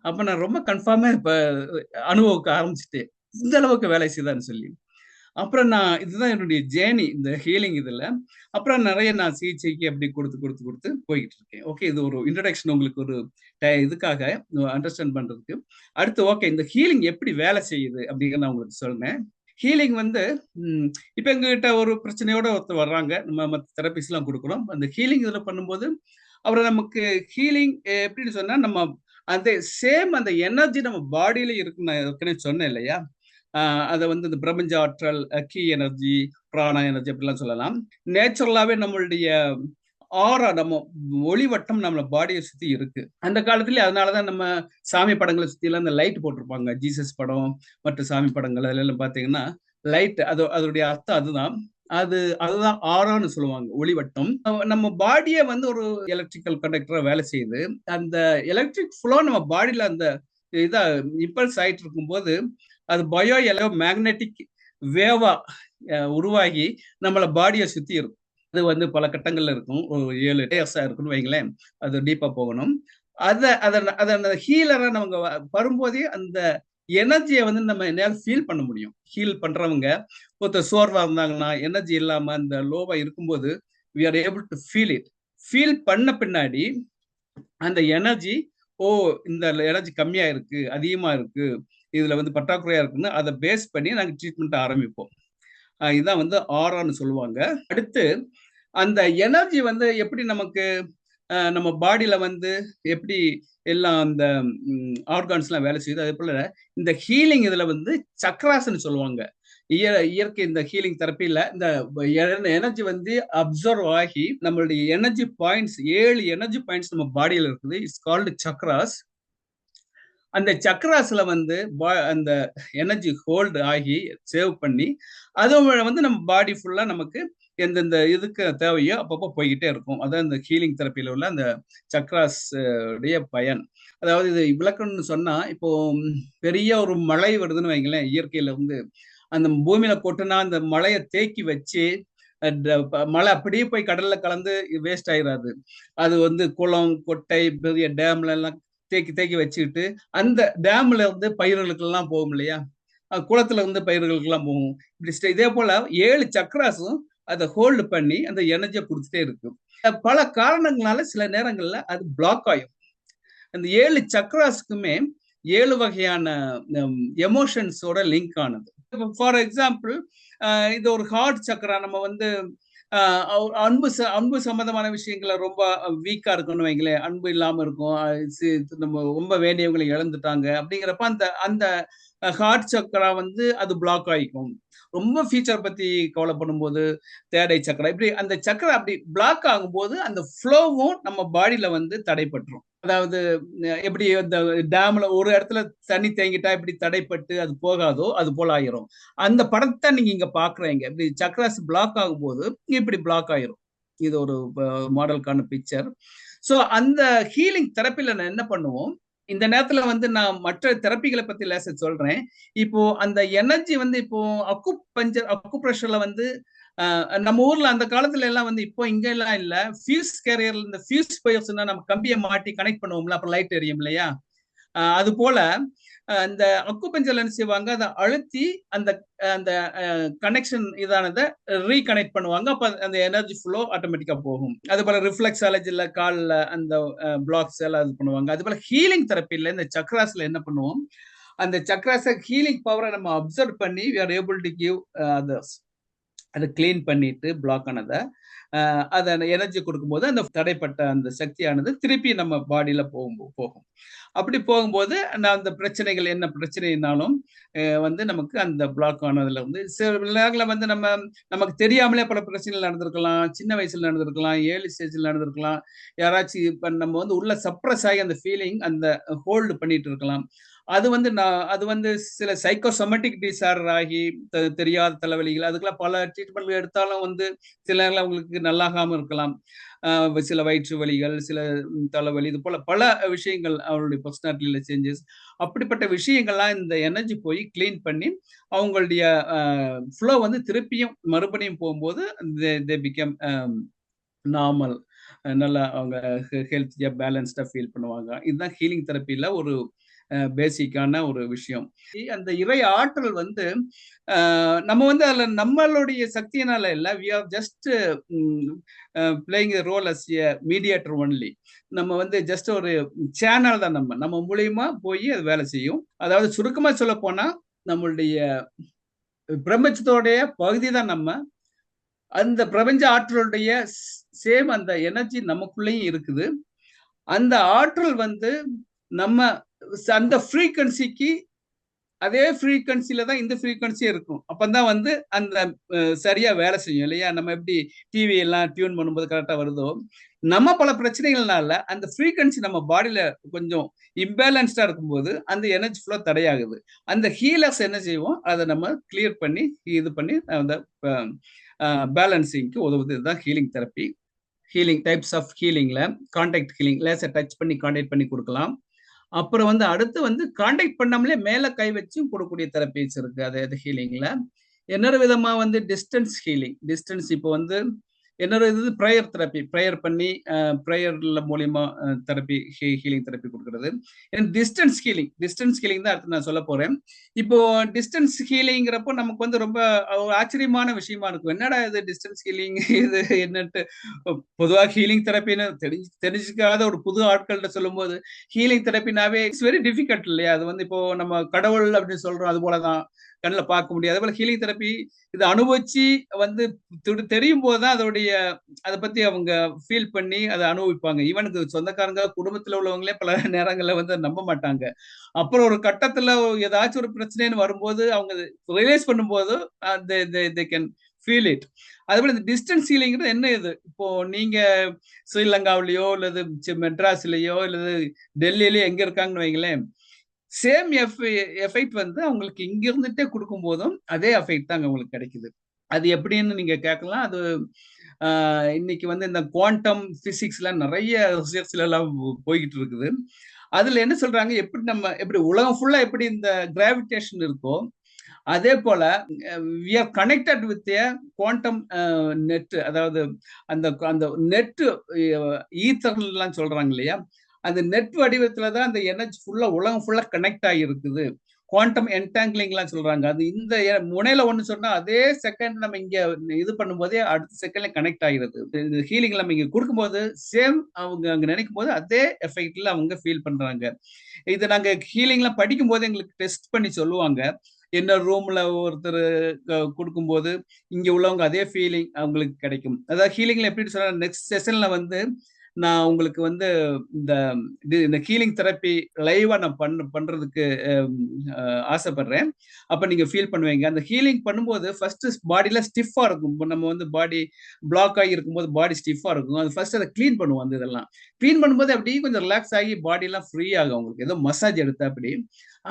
அப்ப நான் ரொம்ப கன்ஃபார்மா இப்ப அனுபவிக்க ஆரம்பிச்சுட்டேன், இந்த அளவுக்கு வேலை செய்தான்னு சொல்லி. அப்புறம் நான் இதுதான் என்னுடைய ஜேர்னி இந்த ஹீலிங் இதுல. அப்புறம் நிறைய நான் சிகிச்சைக்கு அப்படி கொடுத்து போய்கிட்டு இருக்கேன். ஓகே, இது ஒரு இன்ட்ரடக்ஷன் உங்களுக்கு ஒரு இதுக்காக அண்டர்ஸ்டாண்ட் பண்றதுக்கு. அடுத்து ஓகே, இந்த ஹீலிங் எப்படி வேலை செய்யுது அப்படிங்கிற நான் உங்களுக்கு சொல்றேன். ஹீலிங் வந்து இப்ப எங்ககிட்ட ஒரு பிரச்சனையோட ஒருத்தர் வர்றாங்க, நம்ம மற்ற தெரபிஸ் எல்லாம் கொடுக்குறோம். அந்த ஹீலிங் இதுல பண்ணும்போது அவரை நமக்கு ஹீலிங் எப்படின்னு சொன்னா, நம்ம அந்த சேம் அந்த எனர்ஜி நம்ம பாடியில இருக்குன்னு நான் ஏற்கனவே சொன்னேன் இல்லையா, அதை வந்து இந்த பிரபஞ்ச ஆற்றல், கீ எனர்ஜி, பிராணா எனர்ஜி அப்படிலாம் சொல்லலாம். நேச்சுரலாவே நம்மளுடைய ஆரா, நம்ம ஒளிவட்டம் நம்ம பாடியை சுத்தி இருக்கு. அந்த காலத்துல அதனாலதான் நம்ம சாமி படங்களை சுத்தி எல்லாம் இந்த லைட் போட்டிருப்பாங்க. ஜீசஸ் படம் மற்ற சாமி படங்கள் அதுல எல்லாம் பாத்தீங்கன்னா லைட், அதோடைய அர்த்தம் அதுதான். அதுதான் ஆரான்னு சொல்லுவாங்க, ஒளிவட்டம். நம்ம பாடியை வந்து ஒரு எலக்ட்ரிக்கல் கண்டக்டரா வேலை செய்யுது. அந்த எலக்ட்ரிக் ஃப்ளோ நம்ம பாடியில அந்த இதா இம்பல்ஸ் ஆயிட்டு இருக்கும்போது அது பயோ மேக்னெட்டிக் வேவா உருவாகி நம்மள பாடியை சுத்தி இருக்கும். அது வந்து பல கட்டங்கள்ல இருக்கும், ஒரு 7 லேயர்ஸா இருக்குன்னு வைங்களேன், அது டீப்பா போகணும். அந்த ஹீலரை நம்ம வரும்போதே அந்த எனர்ஜியை வந்து நம்ம என்னால் ஃபீல் பண்ண முடியும். ஹீல் பண்றவங்க ஒருத்தர் சோர்வா இருந்தாங்கன்னா, எனர்ஜி இல்லாம அந்த லோவா இருக்கும்போது we are able to feel it. Feel பண்ண பின்னாடி அந்த எனர்ஜி, இந்த எனர்ஜி கம்மியா இருக்கு, அதிகமா இருக்கு, இதுல வந்து பற்றாக்குறையா இருக்குன்னு அதை பேஸ் பண்ணி நாங்க ட்ரீட்மெண்ட் ஆரம்பிப்போம். இதுதான் வந்து ஆரான்னு சொல்லுவாங்க. அடுத்து அந்த எனர்ஜி வந்து எப்படி நமக்கு நம்ம பாடியில வந்து எப்படி எல்லாம் அந்த ஆர்கான்ஸ் எல்லாம் வேலை செய்யுது, அதே போல இந்த ஹீலிங் இதுல வந்து சக்ராஸ்ன்னு சொல்லுவாங்க. இயற்கை இந்த ஹீலிங் தெரப்பில இந்த எனர்ஜி வந்து அப்சர்வ் ஆகி நம்மளுடைய எனர்ஜி பாயிண்ட்ஸ் 7 எனர்ஜி பாயிண்ட்ஸ் நம்ம பாடியில இருக்குது. It's called chakras. அந்த சக்ராஸ்ல வந்து அந்த எனர்ஜி ஹோல்டு ஆகி சேவ் பண்ணி அது வந்து நம்ம பாடி ஃபுல்லா நமக்கு எந்தெந்த இதுக்கு தேவையோ அப்பப்போ போய்கிட்டே இருக்கும். அதான் இந்த ஹீலிங் தெரப்பியில உள்ள அந்த சக்ராஸ் உடைய பயன். அதாவது இது விளக்கணும்னு சொன்னா, இப்போ பெரிய ஒரு மழை வருதுன்னு வைங்களேன், இயற்கையில வந்து அந்த பூமியில கொட்டுனா அந்த மழையை தேக்கி வச்சு மழை அப்படியே போய் கடல்ல கலந்து வேஸ்ட் ஆயிடாது. அது வந்து குளம், கொட்டை, பெரிய டேம்ல எல்லாம் தேக்கி வச்சுக்கிட்டு அந்த டேம்ல இருந்து பயிர்களுக்கு எல்லாம் போகும் இல்லையா, குளத்துல இருந்து பயிர்களுக்கு எல்லாம் போகும். இப்படி இதே போல 7 சக்ராஸும் அதை ஹோல்டு பண்ணி அந்த எனர்ஜியை கொடுத்துட்டே இருக்கு. பல காரணங்களால சில நேரங்கள்ல அது பிளாக் ஆகும். அந்த 7 சக்ராஸுக்குமே 7 வகையான எமோஷன்ஸோட லிங்க் ஆனது. ஃபார் எக்ஸாம்பிள், இது ஒரு ஹார்ட் சக்கரா. நம்ம வந்து அன்பு சம்பந்தமான விஷயங்கள ரொம்ப வீக்கா இருக்குன்னு வைங்களேன், அன்பு இல்லாம இருக்கும், நம்ம ரொம்ப வேண்டியவங்களை இழந்துட்டாங்க அப்படிங்கிறப்ப அந்த ஹார்ட் சக்கரா வந்து அது பிளாக் ஆகிக்கும். ரொம்ப ஃபியூச்சர் பத்தி கவலைப்படும் போது தேர்ட் ஐ சக்கரா, இப்படி அந்த சக்கரா அப்படி பிளாக் ஆகும்போது அந்த ஃப்ளோவும் நம்ம பாடியில வந்து தடைப்பட்டுரும். அதாவது எப்படி இந்த டேம்ல ஒரு இடத்துல தண்ணி தேங்கிட்டா இப்படி தடைப்பட்டு அது போகாதோ அது போல ஆயிரும். அந்த படத்தை நீங்க இங்க பாக்குறீங்க. இப்படி சக்ராஸ் பிளாக் ஆகும்போது இப்படி பிளாக் ஆயிரும். இது ஒரு மாடலுக்கான பிக்சர். ஸோ அந்த ஹீலிங் தெரப்பில நான் என்ன பண்ணுவோம், இந்த நேரத்துல வந்து நான் மற்ற தெரப்பிகளை பத்தி லேச சொல்றேன். இப்போ அந்த எனர்ஜி வந்து இப்போ அக்குப்ரெஷர்ல வந்து நம்ம ஊர்ல அந்த காலத்துல எல்லாம் வந்து இப்போ இங்க எல்லாம் இல்ல, ஃபியூஸ் கேரியர்ல இந்த ஃபியூஸ் பையர்ஸ்னா நம்ம கம்பியை மாட்டி கனெக்ட் பண்ணுவோம்ல, அப்புறம் லைட் எரியும் இல்லையா, அது போல இந்த அக்குபஞ்சர்ல என்ன செய்வாங்க, அதை அழுத்தி அந்த அந்த கனெக்ஷன் இதானதை ரீகனெக்ட் பண்ணுவாங்க. அப்ப அந்த எனர்ஜி ஃப்ளோ ஆட்டோமேட்டிக்கா போகும். அது போல ரிஃப்ளெக்ஸாலஜில கால்ல அந்த பிளாக்ஸ் எல்லாம் இது பண்ணுவாங்க. அது போல ஹீலிங் தெரப்பில இந்த சக்ராஸ்ல என்ன பண்ணுவோம், அந்த சக்ராஸ ஹீலிங் பவரை நம்ம அப்சர்வ் பண்ணி we are able to give others. அதை கிளீன் பண்ணிட்டு பிளாக் ஆனதை அதை எனர்ஜி கொடுக்கும்போது அந்த தடைப்பட்ட அந்த சக்தியானது திருப்பி நம்ம பாடியில போகும். அப்படி போகும்போது நான் அந்த பிரச்சனைகள் என்ன பிரச்சனைனாலும் வந்து நமக்கு அந்த பிளாக் ஆனதுல வந்து சில நேரங்களில் வந்து நமக்கு தெரியாமலே பல பிரச்சனைகள் நடந்திருக்கலாம். சின்ன வயசுல நடந்திருக்கலாம், ஏர்லி ஸ்டேஜில் நடந்திருக்கலாம். யாராச்சும் இப்போ நம்ம வந்து உள்ள சப்ரஸ் ஆகி அந்த ஃபீலிங் அந்த ஹோல்டு பண்ணிட்டு இருக்கலாம். அது வந்து சில சைக்கோசோமேட்டிக் டிசார்டர் ஆகி தெரியாத தலைவலிகள், அதுக்கெல்லாம் பல ட்ரீட்மெண்ட் எடுத்தாலும் வந்து சில நேரம் அவங்களுக்கு நல்லாகாம இருக்கலாம். சில வயிற்று வலிகள், சில தலைவலி, இது போல பல விஷயங்கள் அவங்களுடைய பர்சனாலிட்டியில சேஞ்சஸ். அப்படிப்பட்ட விஷயங்கள்லாம் இந்த எனர்ஜி போய் கிளீன் பண்ணி அவங்களுடைய ஃப்ளோ வந்து திருப்பியும் மறுபடியும் போகும்போது தே பிகம் நார்மல், நல்லா அவங்க ஹெல்த்தியா பேலன்ஸ்டா ஃபீல் பண்ணுவாங்க. இதுதான் ஹீலிங் தெரப்பியில ஒரு பேசிக்கான ஒரு விஷயம். அந்த இறை ஆற்றல் வந்து நம்ம வந்து அதுல நம்மளுடைய சக்தியினால இல்ல, we are just playing a role as a mediator only. நம்ம வந்து ஜஸ்ட் ஒரு சேனல் தான், நம்ம மூலியமா போய் அது வேலை செய்யும். அதாவது சுருக்கமா சொல்ல போனா நம்மளுடைய பிரபஞ்சத்தோடைய பகுதி தான் நம்ம. அந்த பிரபஞ்ச ஆற்றலுடைய சேம் அந்த எனர்ஜி நமக்குள்ளேயும் இருக்குது. அந்த ஆற்றல் வந்து நம்ம அந்த ஃப்ரீக்வன்சிக்கு அதே ஃப்ரீக்வன்சில தான் இந்த ஃப்ரீக்வன்சி இருக்கும். அப்பதான் வந்து அந்த சரியா வேலை செய்யும் இல்லையா. நம்ம எப்படி டிவி எல்லாம் டியூன் பண்ணும்போது கரெக்டா வருதோ, நம்ம பல பிரச்சனைகள்னால அந்த ஃப்ரீக்வன்சி நம்ம பாடியில கொஞ்சம் இம்பேலன்ஸ்டா இருக்கும்போது அந்த எனர்ஜி ஃப்ளோ தடையாகுது. அந்த ஹீலர்ஸ் என்ன செய்வோம், அதை நம்ம கிளியர் பண்ணி இது பண்ணி அந்த பேலன்சிங்க்கு உதவுது. இதுதான் healing therapy. Healing types of ஹீலிங்ல கான்டாக்ட் ஹீலிங், லேசர் டச் பண்ணி கான்டாக்ட் பண்ணி கொடுக்கலாம். அப்புறம் வந்து அடுத்து வந்து கான்டாக்ட் பண்ணாமலே மேல கை வச்சும் கொடுக்கக்கூடிய தெரப்பீஸ் இருக்கு. அது ஹீலிங்ல இன்னொரு விதமா வந்து டிஸ்டன்ஸ் ஹீலிங். டிஸ்டன்ஸ் இப்போ வந்து என்னோட இது ப்ரேயர் தெரப்பி, ப்ரேயர் பண்ணி ப்ரேயர்ல மூலியமா தெரப்பி, ஹீலிங் தெரப்பி கொடுக்கறது. டிஸ்டன்ஸ் ஹீலிங் தான் அடுத்து நான் சொல்ல போறேன். இப்போ டிஸ்டன்ஸ் ஹீலிங்கிறப்போ நமக்கு வந்து ரொம்ப ஒரு ஆச்சரியமான விஷயமா இருக்கும். என்னடா இது டிஸ்டன்ஸ் ஹீலிங் இது என்னன்ட்டு. பொதுவாக ஹீலிங் தெரப்பின்னு தெரிஞ்சுக்காத ஒரு புது ஆட்கள்கிட்ட சொல்லும் போது ஹீலிங் தெரப்பினாவே இட்ஸ் வெரி டிஃபிகல்ட் இல்லையா? அது வந்து இப்போ நம்ம கடவுள் அப்படின்னு சொல்றோம், அது போலதான் கண்ணில் பார்க்க முடியாது. அதே போல ஹீலிங் தெரப்பி இதை அனுபவிச்சு வந்து தெரியும் போதுதான் அதோடைய அதை பத்தி அவங்க ஃபீல் பண்ணி அதை அனுபவிப்பாங்க. ஈவனுக்கு சொந்தக்காரங்க குடும்பத்துல உள்ளவங்களே பல நேரங்கள்ல வந்து நம்ப மாட்டாங்க. அப்புறம் ஒரு கட்டத்துல ஏதாச்சும் ஒரு பிரச்சனைன்னு வரும்போது அவங்க ரியலைஸ் பண்ணும்போது they can feel it. அதுபோல இந்த டிஸ்டன்ஸ் ஹீலிங்கிறது என்ன இது? இப்போ நீங்க ஸ்ரீலங்காவிலயோ இல்லது மெட்ராஸ்லயோ இல்லது டெல்லியிலயோ எங்க இருக்காங்கன்னு வைங்களேன், சேம் எஃபெக்ட் வந்து அவங்களுக்கு இங்க இருந்துட்டே கொடுக்கும் போதும் அதே எஃபெக்ட் தான் அவங்களுக்கு கிடைக்குது. அது எப்படின்னு நீங்க கேட்கலாம். அது இன்னைக்கு வந்து இந்த குவாண்டம் பிசிக்ஸ்ல நிறைய ரிசர்ச்ல எல்லாம் போய்கிட்டு இருக்குது. அதுல என்ன சொல்றாங்க, எப்படி உலகம் ஃபுல்லா எப்படி இந்த கிராவிடேஷன் இருக்கோ அதே போல we are connected with a quantum net. அதாவது அந்த அந்த நெட் ஈத்தர்லாம் சொல்றாங்க இல்லையா, அந்த நெட் வடிவத்துல தான் அந்த எனர்ஜி ஃபுல்லா உலகம் ஃபுல்லா கனெக்ட் ஆகி இருக்குது. குவாண்டம் என்டாங்கிலிங்லாம் சொல்றாங்க. அது இந்த முனையில ஒண்ணு சொன்னா அதே செகண்ட் நம்ம இங்க இது பண்ணும்போதே அடுத்த செகண்ட்ல கனெக்ட் ஆகிறது. இந்த ஹீலிங் நம்ம இங்க கொடுக்கும்போது சேம் அவங்க அங்க நினைக்கும் போது அதே எஃபெக்ட்ல அவங்க ஃபீல் பண்றாங்க. இது நாங்க ஹீலிங்லாம் படிக்கும் போது எங்களுக்கு டெஸ்ட் பண்ணி சொல்லுவாங்க. என்ன ரூம்ல ஒருத்தர் கொடுக்கும்போது இங்க உள்ளவங்க அதே ஃபீலிங் அவங்களுக்கு கிடைக்கும். அதாவது ஹீலிங்ல எப்படி சொல்ற, நெக்ஸ்ட் செஷன்ல வந்து நான் உங்களுக்கு வந்து இந்த ஹீலிங் தெரப்பி லைவா நான் பண்றதுக்கு ஆசைப்படுறேன். அப்ப நீங்க ஃபீல் பண்ணுவீங்க. அந்த ஹீலிங் பண்ணும்போது ஃபர்ஸ்ட் பாடியில ஸ்டிஃபா இருக்கும். நம்ம வந்து பாடி பிளாக் ஆகி இருக்கும்போது பாடி ஸ்டிஃபா இருக்கும். அது ஃபர்ஸ்ட் அதை கிளீன் பண்ணுவோம். அந்த இதெல்லாம் கிளீன் பண்ணும்போது அப்படியே கொஞ்சம் ரிலாக்ஸ் ஆகி பாடி எல்லாம் ஃப்ரீ ஆகும். அவங்களுக்கு ஏதோ மசாஜ் எடுத்தா அப்படி.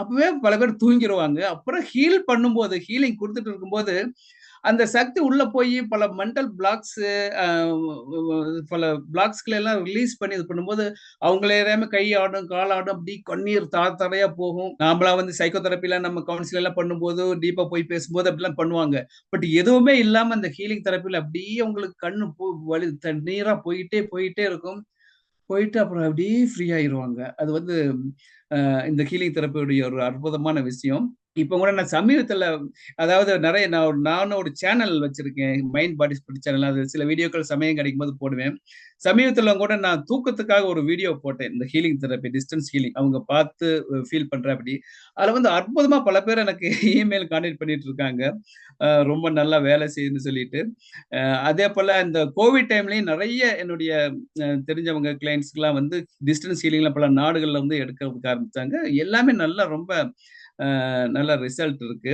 அப்பவே பல பேர் தூங்கிடுவாங்க. அப்புறம் ஹீல் பண்ணும்போது, ஹீலிங் கொடுத்துட்டு இருக்கும்போது அந்த சக்தி உள்ள போய் பல மென்டல் பிளாக்ஸ், பல பிளாக்ஸ்களை எல்லாம் ரிலீஸ் பண்ணி இது பண்ணும்போது அவங்களே கை ஆடும் கால் ஆடும், அப்படி கண்ணீர் தரையா போகும். நாமளா வந்து சைக்கோ தெரப்பில நம்ம கவுன்சில் எல்லாம் பண்ணும்போது டீப்பா போய் பேசும்போது அப்படிலாம் பண்ணுவாங்க. பட் எதுவுமே இல்லாம அந்த ஹீலிங் தெரப்பில அப்படியே அவங்களுக்கு கண்ணு வலி தண்ணீரா போயிட்டே இருக்கும். போயிட்டு அப்புறம் அப்படியே ஃப்ரீ ஆயிருவாங்க. அது வந்து இந்த ஹீலிங் தெரப்பியுடைய ஒரு அற்புதமான விஷயம். இப்ப கூட நான் சமீபத்துல, அதாவது நிறைய நானும் ஒரு சேனல் வச்சிருக்கேன், மைண்ட் பாடி ஸ்பிரிட் சேனல். அது சில வீடியோக்கள் சமயம் கிடைக்கும் போது போடுவேன். சமீபத்துல கூட நான் தூக்கத்துக்காக ஒரு வீடியோ போட்டேன், இந்த ஹீலிங் தெரப்பி, டிஸ்டன்ஸ் ஹீலிங் அவங்க பார்த்து ஃபீல் பண்ற அப்படி. அதுல வந்து அற்புதமா பல பேர் எனக்கு இமெயில் கான்டாக்ட் பண்ணிட்டு இருக்காங்க, ரொம்ப நல்லா வேலை செய்யுன்னு சொல்லிட்டு. அதே போல இந்த கோவிட் டைம்லயும் நிறைய என்னுடைய தெரிஞ்சவங்க கிளைண்ட்ஸ்க்குலாம் வந்து டிஸ்டன்ஸ் ஹீலிங்ல பல நாடுகள்ல வந்து எடுக்கிறதுக்கு ஆரம்பிச்சாங்க. எல்லாமே நல்லா ரொம்ப நல்ல ரிசல்ட் இருக்கு.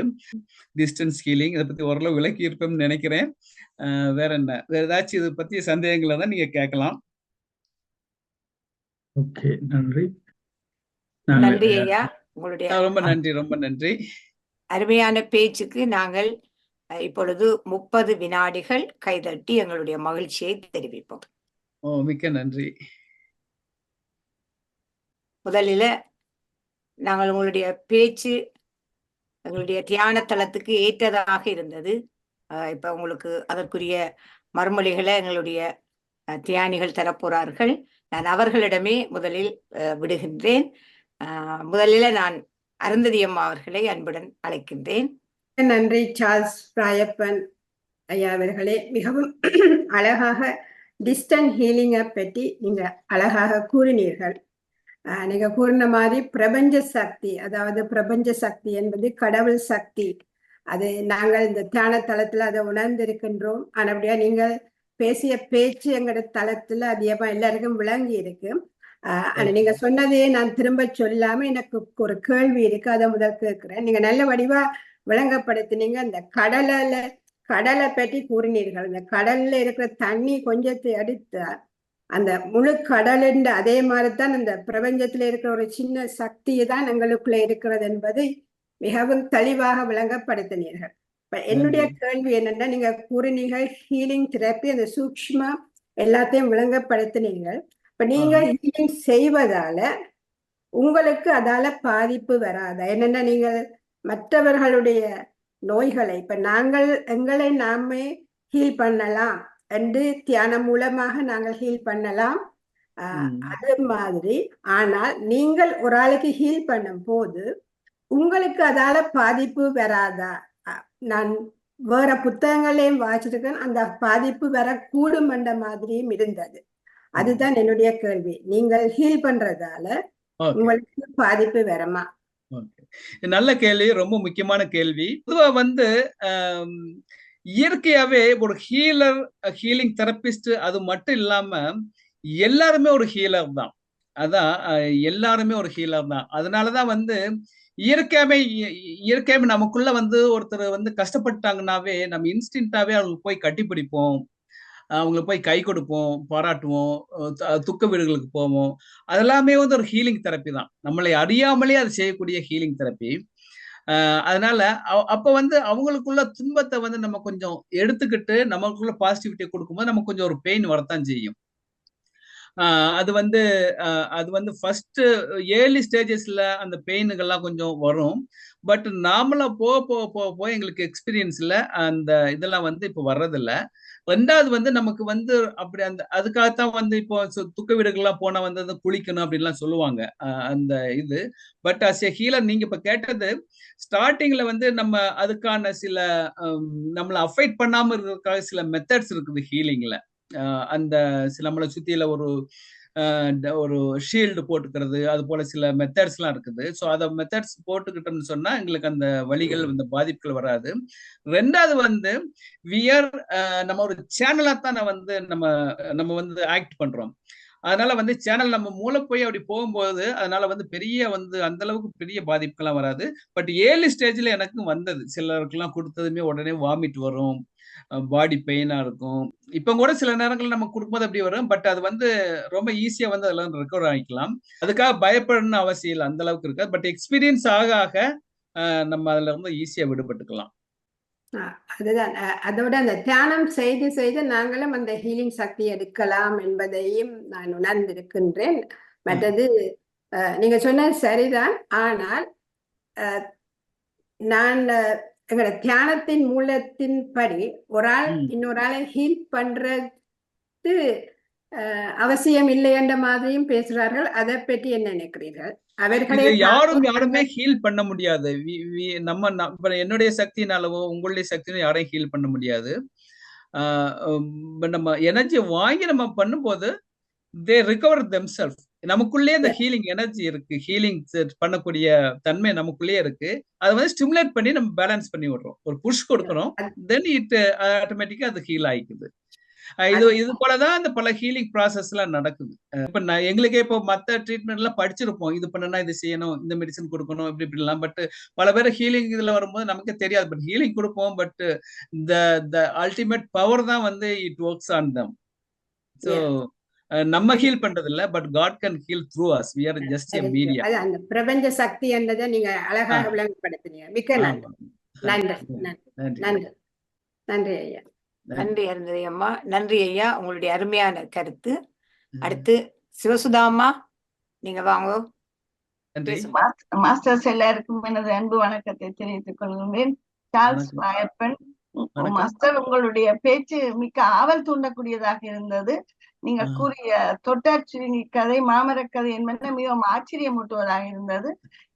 டிஸ்டன்ஸ் ஹீலிங் இதை பத்தி ஓரளவு விளக்கி இருப்பேன்னு நினைக்கிறேன். வேற என்ன, வேற ஏதாச்சும் இதை பத்தி சந்தேகங்களை தான் நீங்க கேட்கலாம். ஓகே, நன்றி. நன்றி ஐயா, உங்களுடைய ரொம்ப நன்றி. அருமையான பேச்சுக்கு நாங்கள் இப்பொழுது 30 வினாடிகள் கைதட்டி எங்களுடைய மகிழ்ச்சியை தெரிவிப்போம். மிக்க நன்றி. முதலில் நாங்கள் உங்களுடைய பேச்சு எங்களுடைய தியான தளத்துக்கு ஏற்றதாக இருந்தது. இப்ப உங்களுக்கு அதற்குரிய மறுமொழிகளை எங்களுடைய தியானிகள் தரப்போறார்கள். நான் அவர்களிடமே முதலில் விடுகின்றேன். முதலில் நான் அருந்ததி அம்மா அவர்களை அன்புடன் அழைக்கின்றேன். நன்றி சார்ல்ஸ் ராயப்பன் ஐயா அவர்களே. மிகவும் அழகாக டிஸ்டன்ஸ் ஹீலிங்கை பற்றி நீங்க அழகாக கூறினீர்கள். நீங்க கூறின மாதிரி பிரபஞ்ச சக்தி, அதாவது பிரபஞ்ச சக்தி என்பது கடவுள் சக்தி. அது நாங்கள் இந்த தியான தளத்துல அதை உணர்ந்திருக்கின்றோம். ஆனபடியா நீங்கள் பேசிய பேச்சு எங்களோட தளத்துல அதிகமா எல்லாருக்கும் விளங்கி இருக்கு. ஆனா நீங்க சொன்னதையே நான் திரும்ப சொல்லாம எனக்கு ஒரு கேள்வி இருக்கு, அதை முதல் கேட்கிறேன். நீங்க நல்ல வடிவா விளங்கப்படுத்தினீங்க. இந்த கடலை பற்றி கூறினீர்கள். இந்த கடல்ல இருக்கிற தண்ணி கொஞ்சத்தை எடுத்து அந்த முழு கடலின் அதே மாதிரிதான் இந்த பிரபஞ்சத்துல இருக்கிற ஒரு சின்ன சக்தி தான் எங்களுக்குள்ள இருக்கிறது என்பதை மிகவும் தெளிவாக விளங்கப்படுத்தினீர்கள். என்னுடைய கேள்வி என்னன்னா, நீங்க கூறினீர்கள் ஹீலிங் தெரப்பி, அந்த சூக்ஷ்ம எல்லாத்தையும் விளங்கப்படுத்தினீர்கள். இப்ப நீங்க ஹீலிங் செய்வதால உங்களுக்கு அதால பாதிப்பு வராதா? என்னன்னா, நீங்கள் மற்றவர்களுடைய நோய்களை இப்ப நாங்கள் எங்களை நாமே ஹீல் பண்ணலாம் என்று தியானம் மூலமாக நாங்கள் ஹீல் பண்ணலாம். அது மாதிரி. ஆனால் நீங்கள் ஒரு ஆளுக்கு ஹீல் பண்ணும் போது உங்களுக்கு அதால பாதிப்பு வராதா? நான் வேற புத்தகங்களையும் வாசிச்சிருக்கேன், அந்த பாதிப்பு வரக்கூடும் என்ற மாதிரியும் இருந்தது. அதுதான் என்னுடைய கேள்வி. நீங்கள் ஹீல் பண்றதால உங்களுக்கு பாதிப்பு வருமா? நல்ல கேள்வி, ரொம்ப முக்கியமான கேள்வி. பொதுவா வந்து இயற்கையாவே ஒரு ஹீலிங் தெரபிஸ்ட் அது மட்டும் இல்லாம எல்லாருமே ஒரு ஹீலர் தான். அதான் எல்லாருமே ஒரு ஹீலர் தான். அதனாலதான் வந்து இயற்கையாவே நமக்குள்ள வந்து ஒருத்தர் வந்து கஷ்டப்பட்டாங்கன்னாவே நம்ம இன்ஸ்டின்டாவே அவங்களுக்கு போய் கட்டிப்பிடிப்போம், அவங்களுக்கு போய் கை கொடுப்போம், பாராட்டுவோம், துக்க வீடுகளுக்கு போவோம். அதெல்லாமே வந்து ஒரு ஹீலிங் தெரப்பி தான். நம்மளை அறியாமலே அது செய்யக்கூடிய ஹீலிங் தெரப்பி. அதனால அப்ப வந்து அவங்களுக்குள்ள துன்பத்தை வந்து நம்ம கொஞ்சம் எடுத்துக்கிட்டு நமக்குள்ள பாசிட்டிவிட்டியை கொடுக்கும்போது நமக்கு கொஞ்சம் ஒரு பெயின் வரத்தான் செய்யும். அது வந்து ஃபர்ஸ்ட் ஏர்லி ஸ்டேஜஸ்ல அந்த பெயினுகள்லாம் கொஞ்சம் வரும். பட் நாமளா போக எங்களுக்கு எக்ஸ்பீரியன்ஸ்ல அந்த இதெல்லாம் வந்து இப்போ வர்றதில்ல. ரெண்டாவது வந்து நமக்கு வந்து அப்படி அதுக்காகத்தான் வந்து இப்போ துக்க வீடுகள்லாம் போனா வந்து அந்த குளிக்கணும் அப்படின்லாம் சொல்லுவாங்க. அந்த இது பட் அஸ் எ ஹீலர் நீங்க இப்ப கேட்டது ஸ்டார்டிங்ல வந்து நம்ம அதுக்கான சில நம்மளை அஃபைட் பண்ணாம இருக்கிறதுக்காக சில மெத்தட்ஸ் இருக்குது ஹீலிங்ல. அந்த நம்மளை சுத்தியில ஒரு ஷீல்டு போட்டுக்கிறது, அது போல சில மெத்தட்ஸ் எல்லாம் இருக்குது. ஸோ அதை மெத்தட்ஸ் போட்டுக்கிட்டோம்னு சொன்னா எங்களுக்கு அந்த வலிகள் இந்த பாதிப்புகள் வராது. ரெண்டாவது வந்து நம்ம ஒரு சேனலா தான் நம்ம வந்து ஆக்ட் பண்றோம். அதனால வந்து சேனல் நம்ம மூளை போய் அப்படி போகும்போது அதனால வந்து பெரிய வந்து அந்த அளவுக்கு பெரிய பாதிப்புகள்லாம் வராது. பட் ஏர்லி ஸ்டேஜ்ல எனக்கும் வந்தது. சிலருக்குலாம் கொடுத்ததுமே உடனே வாமிட் வரும், பாடி பெயினா இருக்கும். இப்ப கூட சில நேரங்கள் நம்ம கொடுக்கும்போது அப்படி வரும். பட் அது வந்து ரொம்ப ஈஸியா வந்து அதெல்லாம் ரெக்கவர் ஆகிக்கலாம். அதுக்காக பயப்படணும்னு அவசியம் இல்லை, அந்த அளவுக்கு இருக்காது. பட் எக்ஸ்பீரியன்ஸ் ஆக நம்ம அதுல இருந்து ஈஸியா விடுபட்டுக்கலாம். அதுதான். அதோட அந்த தியானம் செய்து செய்து நாங்களும் அந்த ஹீலிங் சக்தி எடுக்கலாம் என்பதையும் நான் உணர்ந்திருக்கின்றேன். மற்றது நீங்க சொன்னது சரிதான். ஆனால் நான் எங்களோட தியானத்தின் மூலத்தின் படி ஒரு ஆள் இன்னொரு ஆளை ஹீல் பண்றது அவசியம் இல்லை என்ற மாதிரியும் பேசுறார்கள். அதை பற்றி என்ன நினைக்கிறீர்கள்? அவர்களை யாருமே ஹீல் பண்ண முடியாது. நம்ம என்னுடைய சக்தினாலவோ உங்களுடைய சக்தினால யாரையும் ஹீல் பண்ண முடியாது. நம்ம எனர்ஜி வாங்கி நம்ம பண்ணும்போது they recover themselves. நமக்குள்ளே அந்த ஹீலிங் எனர்ஜி இருக்கு, ஹீலிங் பண்ணக்கூடிய தன்மை நமக்குள்ளே இருக்கு. அதை வந்து ஸ்டிமுலேட் பண்ணி நம்ம பேலன்ஸ் பண்ணி விடுறோம், ஒரு புஷ் கொடுக்கணும், தென் இட் ஆட்டோமேட்டிக்கா அது ஹீல் ஆயிக்குது. இது போலதான் இந்த பல ஹீலிங் ப்ராசஸ் எல்லாம் நடக்குது. இப்ப எங்களுக்கே இப்போ மத்த ட்ரீட்மெண்ட் எல்லாம் படிச்சிருப்போம், இது பண்ணனா இது செய்யணும், இந்த மெடிசன் கொடுக்கணும், இப்படி எல்லாம். பட் பல பேர் ஹீலிங் இதுல வரும்போது நமக்கு தெரியாது. பட் ஹீலிங் கொடுப்போம், பட் the அல்டிமேட் பவர் தான் வந்து it works on them. So நம்ம ஹீல் பண்றது இல்ல, but God can heal through us. we are just a media. அது அந்த பிரபஞ்ச சக்தி என்றதை நீங்க அழகாக விளங்கப்படுத்தினீங்க. மிக்க நன்றி. நன்றி நன்றி நன்றி ஐயா. நன்றி அம்மா. நன்றி ஐயா, உங்களுடைய அருமையான கருத்து. அடுத்து சிவசுதாமா, நீங்க வாங்க. மாஸ்டர்ஸ் எல்லாருக்கும் எனது அன்பு வணக்கத்தை தெரிவித்துக் கொள்கின்றேன். சார்ல்ஸ் ராயப்பன் மாஸ்டர், உங்களுடைய பேச்சு மிக்க ஆவல் தூண்டக்கூடியதாக இருந்தது. நீங்கள் கூறிய தொட்டாட்சி கதை, மாமரக்கதை என்பன மிகவும் ஆச்சரியமூட்டுவதாக இருந்தது.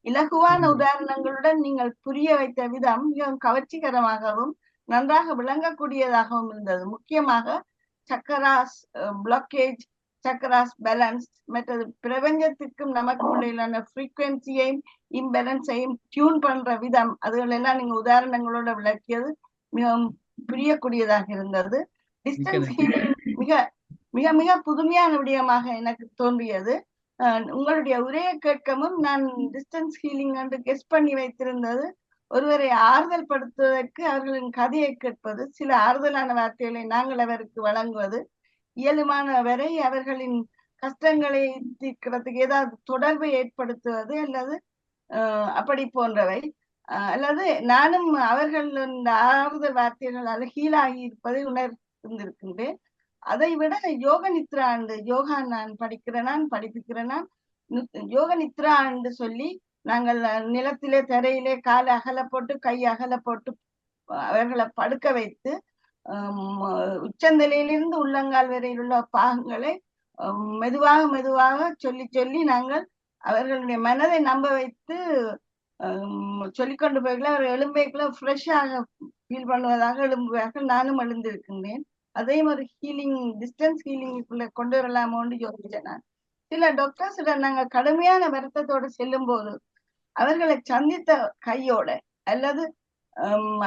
இலகுவான உதாரணங்களுடன் நீங்கள் புரிய வைத்த விதம் மிகவும் கவர்ச்சிகரமாகவும் நன்றாக விளங்கக்கூடியதாகவும் இருந்தது. முக்கியமாக சக்கராஸ் பிளாக்கேஜ், சக்கராஸ் பேலன்ஸ், மற்றது பிரபஞ்சத்துக்கும் நமக்கு இடையிலான ஃப்ரீக்வன்சியையும் இம்பேலன்ஸையும் டியூன் பண்ற விதம், அதுகளெல்லாம் நீங்க உதாரணங்களோட விளக்கியது மிகவும் புரியக்கூடியதாக இருந்தது. டிஸ்டன்ஸ் ஹீலிங் மிக மிக மிக புதுமையான விடயமாக எனக்கு தோன்றியது. உங்களுடைய உரையை கேட்கவும் நான் டிஸ்டன்ஸ் ஹீலிங் என்று கெஸ் பண்ணி வைத்திருந்தது ஒருவரை ஆறுதல் படுத்துவதற்கு அவர்களின் கதையை கேட்பது, சில ஆறுதலான வார்த்தைகளை நாங்கள் அவருக்கு வழங்குவது, இயலுமான வரை அவர்களின் கஷ்டங்களை தீர்க்கிறதுக்கு ஏதாவது தொடர்பை ஏற்படுத்துவது அல்லது அப்படி போன்றவை, அல்லது நானும் அவர்கள் இந்த ஆறுதல் வார்த்தைகளால் ஹீலாகி இருப்பதை உணர்ந்திருக்கின்றேன். அதை விட யோக நித்ரா யோகா நான் படிப்பிக்கிறேன். யோக நித்ரா என்று சொல்லி நாங்கள் நிலத்திலே தரையிலே காலை அகல போட்டு கை அகல போட்டு அவர்களை படுக்க வைத்து உச்சந்தலையிலிருந்து உள்ளங்கால் வரையில் உள்ள பாகங்களை மெதுவாக மெதுவாக சொல்லி சொல்லி நாங்கள் அவர்களுடைய மனதை நம்ப வைத்து சொல்லிக்கொண்டு போய்க்கலாம். அவர் எலும்பைக்குள்ள ஃப்ரெஷ்ஷாக ஃபீல் பண்ணுவதாக எழும்புவார்கள். நானும் எழுந்திருக்கின்றேன். அதே மாதிரி ஹீலிங் டிஸ்டன்ஸ் ஹீலிங்குக்குள்ள கொண்டு வரலாமோன்னு யோசிச்சேன் நான். சில டாக்டர்ஸிடம் நாங்கள் கடுமையான வருத்தத்தோடு செல்லும் போது அவர்களை சந்தித்த கையோட அல்லது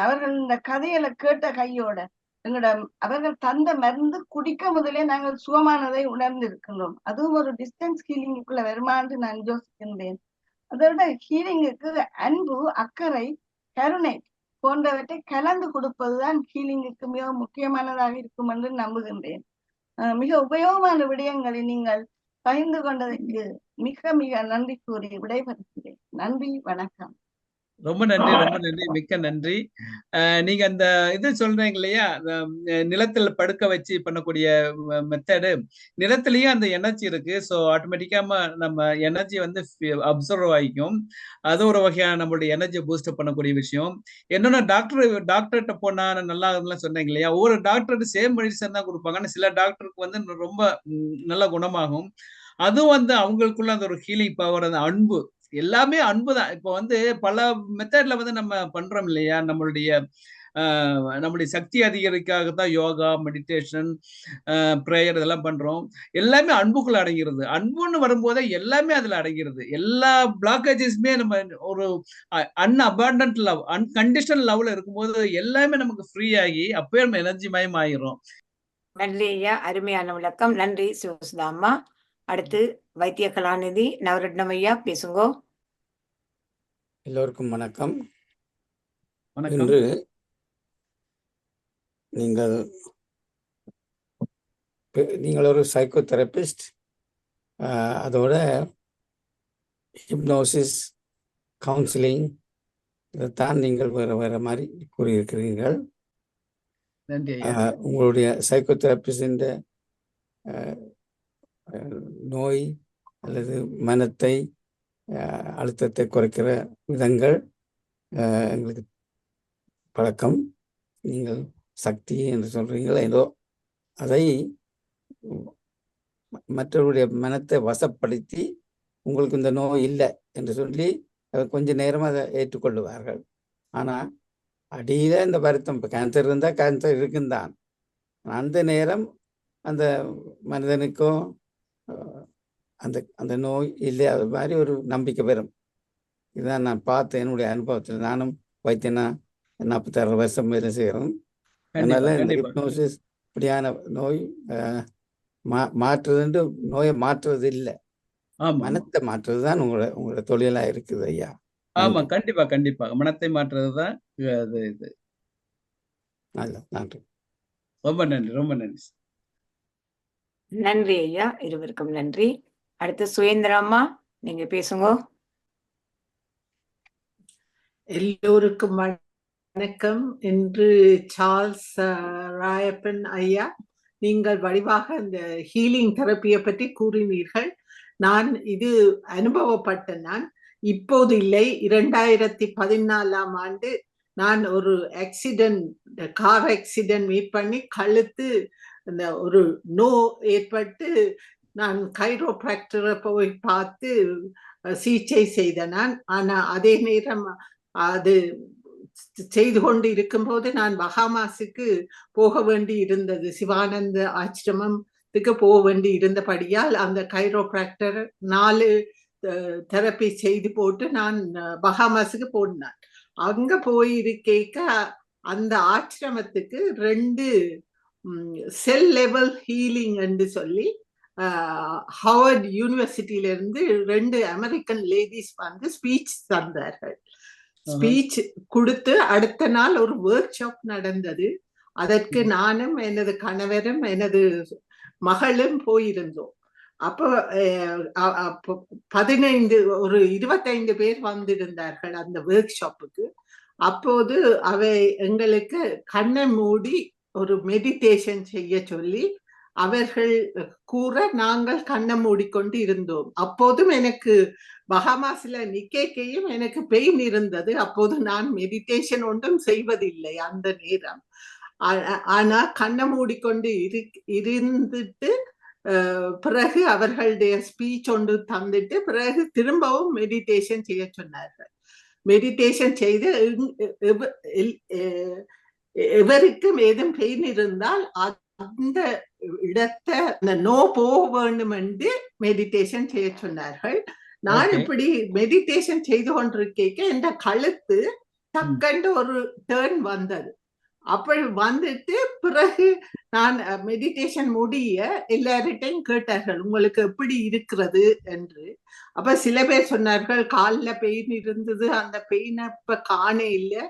அவர்கள் இந்த கதையில கேட்ட கையோட எங்களோட அவர்கள் தந்த மருந்து குடிக்க முதலே நாங்கள் சுகமானதை உணர்ந்திருக்கின்றோம். அதுவும் ஒரு டிஸ்டன்ஸ் ஹீலிங்குக்குள்ள வருமானு நான் யோசிக்கின்றேன். அதோட ஹீலிங்குக்கு அன்பு, அக்கறை, கருணை போன்றவற்றை கலந்து கொடுப்பதுதான் ஹீலிங்குக்கு மிக முக்கியமானதாக இருக்கும் என்று நம்புகின்றேன். மிக உபயோகமான விடயங்களை நீங்கள் பகிர்ந்து கொண்டதற்கு மிக மிக நன்றி கூறி விடைபெறுகிறேன். நன்றி, வணக்கம். ரொம்ப நன்றி, ரொம்ப நன்றி, மிக்க நன்றி. நீங்க அந்த இது சொல்றீங்க இல்லையா, நிலத்துல படுக்க வச்சு பண்ணக்கூடிய மெத்தடு, நிலத்திலயும் அந்த எனர்ஜி இருக்கு. ஸோ ஆட்டோமேட்டிக்கா நம்ம எனர்ஜி வந்து அப்சர்வ் ஆகிக்கும். அது ஒரு வகையான நம்மளுடைய எனர்ஜியை பூஸ்ட் பண்ணக்கூடிய விஷயம். என்னன்னா டாக்டர்கிட்ட போனா நல்லா சொன்னீங்க இல்லையா, ஒவ்வொரு டாக்டருக்கு சேம் மெடிசன் தான் கொடுப்பாங்க. ஆனால் சில டாக்டருக்கு வந்து ரொம்ப நல்ல குணமாகும். அதுவும் வந்து அவங்களுக்குள்ள அந்த ஒரு ஹீலிங் பவர், அந்த அன்பு, எல்லாமே அன்பு தான். இப்போ வந்து பல மெத்தட்ல வந்து நம்ம பண்றோம் இல்லையா, நம்மளுடைய சக்தி அதிகரிக்காக தான் யோகா, மெடிடேஷன், ப்ரேயர் இதெல்லாம் பண்றோம். எல்லாமே அன்புக்குள்ள அடங்கிறது. அன்புன்னு வரும்போதே எல்லாமே அதுல அடங்கிறது. எல்லா பிளாக்கேஜஸ்மே நம்ம ஒரு அன்அபாண்டன்ட் லவ், அன்கண்டிஷனல் லவ்ல இருக்கும்போது எல்லாமே நமக்கு ஃப்ரீ ஆகி அப்பவே நம்ம எனர்ஜி மயம் ஆயிரும். நன்றி ஐயா, அருமையான விளக்கம். நன்றி சிவசுதாம்மா. அடுத்து வைத்திய கலாநிதி நவரட்னம் ஐயா பேசுங்கோ. எல்லோருக்கும் வணக்கம். வணக்கம். இன்று நீங்கள் ஒரு சைக்கோ தெரபிஸ்ட், அதோட ஹிப்னோசிஸ், கவுன்சிலிங், இதைத்தான் நீங்கள் வேற மாதிரி கூறியிருக்கிறீர்கள். நன்றி ஐயா. உங்களுடைய சைக்கோ தெரபிஸ்டின் நோய் அல்லது மனத்தை, அழுத்தத்தை குறைக்கிற விதங்கள் எங்களுக்கு பழக்கம். நீங்கள் சக்தி என்று சொல்றீங்களோ ஏதோ, அதை மற்றவருடைய மனத்தை வசப்படுத்தி உங்களுக்கு இந்த நோய் இல்லை என்று சொல்லி கொஞ்ச நேரம் அதை ஏற்றுக்கொள்ளுவார்கள். ஆனால் அடியில் இந்த வருத்தம், இப்போ கேன்சர் இருந்தால் கேன்சர் இருக்குந்தான், அந்த நேரம் அந்த மனிதனுக்கோ அந்த நோய் இல்லை, அது மாதிரி ஒரு நம்பிக்கை வரும். இதுதான் நான் பார்த்தேன் என்னுடைய அனுபவத்தில். நானும் வைத்தியனா 46 வருஷம் வேலை செய்கிறோம். அதனால இந்த ஹிப்னோசிஸ் இப்படியான நோய் மாற்றுறது, நோயை மாற்றுறது இல்லை, மனத்தை மாற்றுறது தான் உங்களோட தொழிலா இருக்குது ஐயா. ஆமா, கண்டிப்பா கண்டிப்பா மனத்தை மாற்றுறதுதான் இது. நன்றி, ரொம்ப நன்றி, ரொம்ப நன்றி. நன்றி ஐயா, இருவருக்கும் நன்றி. அடுத்து சுயேந்திராம்மா, நீங்க பேசுங்க. எல்லோருக்கும் வணக்கம். இன்று சார்ல்ஸ் ராயப்பன் ஐயா, நீங்கள் வடிவாக இந்த ஹீலிங் தெரப்பியை பற்றி கூறினீர்கள். நான் இது அனுபவப்பட்ட, நான் இப்போது இல்லை, 2014ஆம் ஆண்டு நான் ஒரு கார் ஆக்சிடென்ட் மீட் பண்ணி கழுத்து இந்த ஒரு நோ ஏற்பட்டு நான் கைரோபிராக்டரை போய் பார்த்து சிகிச்சை செய்தேன் நான். ஆனா அதே நேரம் அது செய்து கொண்டு இருக்கும்போது நான் பஹாமாஸுக்கு போக வேண்டி இருந்தது, சிவானந்த ஆசிரமத்துக்கு போக வேண்டி இருந்தபடியால் அந்த கைரோபிராக்டர் 4 தெரப்பி செய்து போட்டு நான் பஹாமாஸுக்கு போனேன். அங்க போய் இருக்க அந்த ஆசிரமத்துக்கு 2 செல் லெவல் ஹீலிங் என்று சொல்லி ஹார்வர்ட் யூனிவர்சிட்டியில இருந்து 2 அமெரிக்கன் லேடிஸ் வந்து ஸ்பீச் தந்தார்கள். ஸ்பீச் கொடுத்து அடுத்த நாள் ஒரு ஒர்க் ஷாப் நடந்தது. அதற்கு நானும் எனது கணவரும் எனது மகளும் போயிருந்தோம். அப்போ 25 பேர் வந்திருந்தார்கள் அந்த ஒர்க் ஷாப்புக்கு. அப்போது அவை எங்களுக்கு கண்ணை மூடி ஒரு மெடிடேஷன் செய்ய சொல்லி அவர்கள் கூற நாங்கள் கண்ணை மூடிக்கொண்டு இருந்தோம். அப்போதும் எனக்கு பஹாமாஸ்ல நிக்கையும் எனக்கு பெயின் இருந்தது. அப்போது நான் மெடிடேஷன் ஒன்றும் செய்வதில்லை அந்த நேரம். ஆனா கண்ணை மூடிக்கொண்டு இருந்துட்டு பிறகு அவர்களுடைய ஸ்பீச் ஒன்று தந்துட்டு பிறகு திரும்பவும் மெடிடேஷன் செய்ய சொன்னார்கள். மெடிடேஷன் செய்து எவருக்கும் ஏதும் பெயின் இருந்தால் அந்த இடத்தை அந்த நோ போக வேண்டும் என்று மெடிடேஷன் செய்ய சொன்னார்கள். நான் இப்படி மெடிடேஷன் செய்து கொண்டிருக்கேன், என்ற கழுத்து டக்கண்டு ஒரு டேர்ன் வந்தது. அப்படி வந்துட்டு பிறகு நான் மெடிடேஷன் முடிய எல்லார்கிட்டையும் கேட்டார்கள், உங்களுக்கு எப்படி இருக்கிறது என்று. அப்ப சில பேர் சொன்னார்கள் காலில் பெயின் இருந்தது, அந்த பெயின் இப்ப காண இல்லை.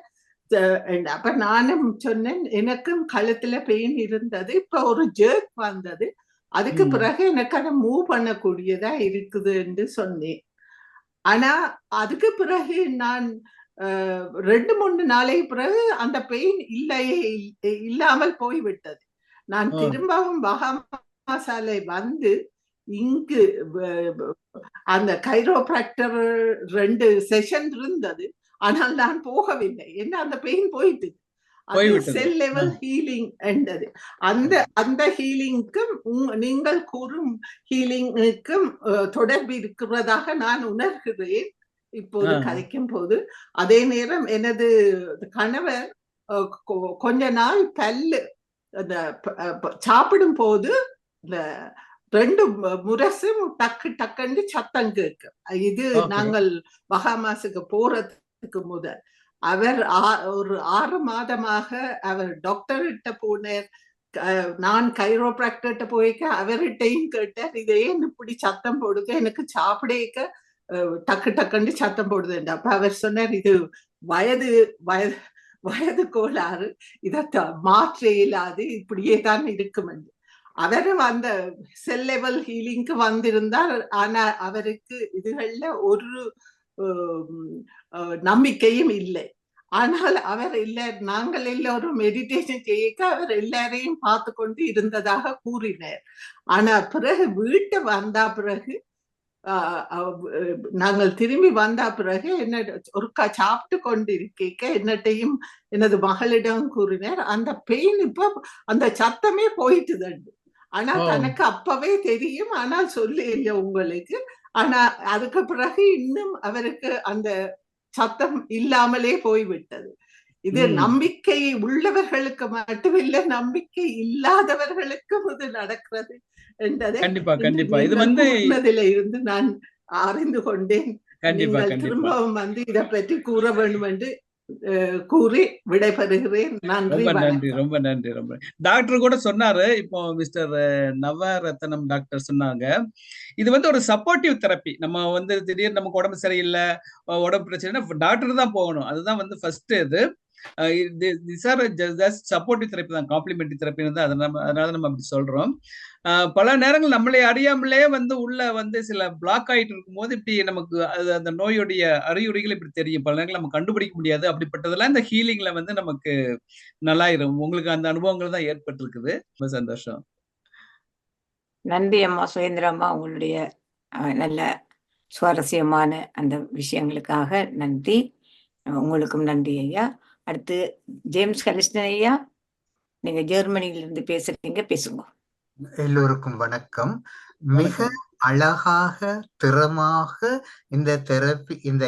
அப்ப நானும் சொன்னேன், எனக்கும் கழுத்துல பெயின் இருந்தது, இப்ப ஒரு ஜெர்க் வந்தது, அதுக்கு பிறகு எனக்கு அதை மூவ் பண்ணக்கூடியதா இருக்குது என்று சொன்னேன். ஆனா அதுக்கு பிறகு நான் 2-3 நாளைக்கு பிறகு அந்த பெயின் இல்லாமல் போய்விட்டது. நான் திரும்பவும் பஹாமாஸால வந்து இங்கு அந்த கைரோபிராக்டர் 2 செஷன் இருந்தது, ஆனால் நான் போகவில்லை. என்ன அந்த பெயின் போயிட்டு செல் லெவல் ஹீலிங் என்றது. அந்த ஹீலிங்க்கும் நீங்கள் கூறும் ஹீலிங்குக்கும் தொடர்பு இருக்கிறதாக நான் உணர்கிறேன் இப்போது கதைக்கும் போது. அதே நேரம் எனது கணவர் கொஞ்ச நாள் பல்லு சாப்பிடும் போது இந்த 2 முரசும் டக்கு டக்குன்னு சத்தம் கேட்கு. இது நாங்கள் பஹாமாஸுக்கு போறதுக்கு முதல். அவர் ஒரு 6 மாதமாக அவர் டாக்டர்கிட்ட போனார், நான் கைரோபிராக்டர்கிட்ட போய்க்க அவர்கிட்டையும் கேட்டார், இது ஏன் இப்படி சத்தம் போடுது, எனக்கு சாப்பிடக்க டக்கு டக்குன்னு சத்தம் போடுது. அப்ப அவர் சொன்னார், இது வயது கோளாறு, இதை மாற்ற இயலாது, இப்படியே தான் இருக்கும் என்று. அவரும் அந்த செல் லெவல் ஹீலிங்க்கு வந்திருந்தார். ஆனா அவருக்கு இதுகள்ல ஒரு நம்பிக்கையும் இல்லை. ஆனால் அவர் நாங்கள் எல்லோரும் மெடிடேஷன் செய்ய அவர் எல்லாரையும் பார்த்து கொண்டு இருந்ததாக கூறினார். ஆனா பிறகு வீட்டை வந்தா பிறகு நாங்கள் திரும்பி வந்தா பிறகு என்ன ஒருக்கா சாப்பிட்டு கொண்டு இருக்க என்னட்டையும் எனது மகளிடம் கூறினார், அந்த பெயின் இப்ப அந்த சத்தமே போயிட்டுது. ஆனா தனக்கு அப்பவே தெரியும், ஆனால் சொல்லி இல்லை உங்களுக்கு. ஆனா அதுக்கு பிறகு இன்னும் அவருக்கு அந்த சத்தம் இல்லாமலே போய்விட்டது. இது நம்பிக்கை உள்ளவர்களுக்கு மட்டுமில்லை, நம்பிக்கை இல்லாதவர்களுக்கும் இது நடக்கிறது என்றதை இருந்து நான் அறிந்து கொண்டேன். திரும்பவும் வந்து இதை பற்றி கூற வேண்டும் என்று கூறி விடைபெறுகிறேன். நன்றி, ரொம்ப நன்றி. ரொம்ப டாக்டர் கூட சொன்னாரு, இப்போ மிஸ்டர் நவரத்னம் டாக்டர் சொன்னாங்க, இது வந்து ஒரு சப்போர்ட்டிவ் தெரப்பி. நம்ம வந்து திடீர்னு நமக்கு உடம்பு சரியில்லை, உடம்பு பிரச்சனை, டாக்டர் தான் போகணும், அதுதான் வந்து ஃபர்ஸ்ட். இது சப்போர்ட்டிவ் தெரப்பி தான், காம்ப்ளிமெண்டரி தெரப்பி தான். அதனால நம்ம அப்படி சொல்றோம். பல நேரங்கள் நம்மளே அறியாமலே வந்து உள்ள வந்து சில பிளாக் ஆயிட்டு இருக்கும் போது இப்படி நமக்கு அந்த நோயுடைய அறிகுறிகள் இப்படி தெரியும். பல நேரங்கள் நம்ம கண்டுபிடிக்க முடியாது. அப்படிப்பட்டதெல்லாம் இந்த ஹீலிங்ல வந்து நமக்கு நல்லாயிரும். உங்களுக்கு அந்த அனுபவங்கள் தான் ஏற்பட்டிருக்குது. ரொம்ப சந்தோஷம். நன்றி அம்மா சுயேந்திரம்மா, உங்களுடைய நல்ல சுவாரஸ்யமான அந்த விஷயங்களுக்காக நன்றி. உங்களுக்கும் நன்றி ஐயா. அடுத்து ஜேம்ஸ் கலிஸ்டன் ஐயா, நீங்க ஜெர்மனியிலிருந்து பேசுறீங்க, பேசுங்க. எல்லோருக்கும் வணக்கம். மிக அழகாக திறமாக இந்த தெரப்பி, இந்த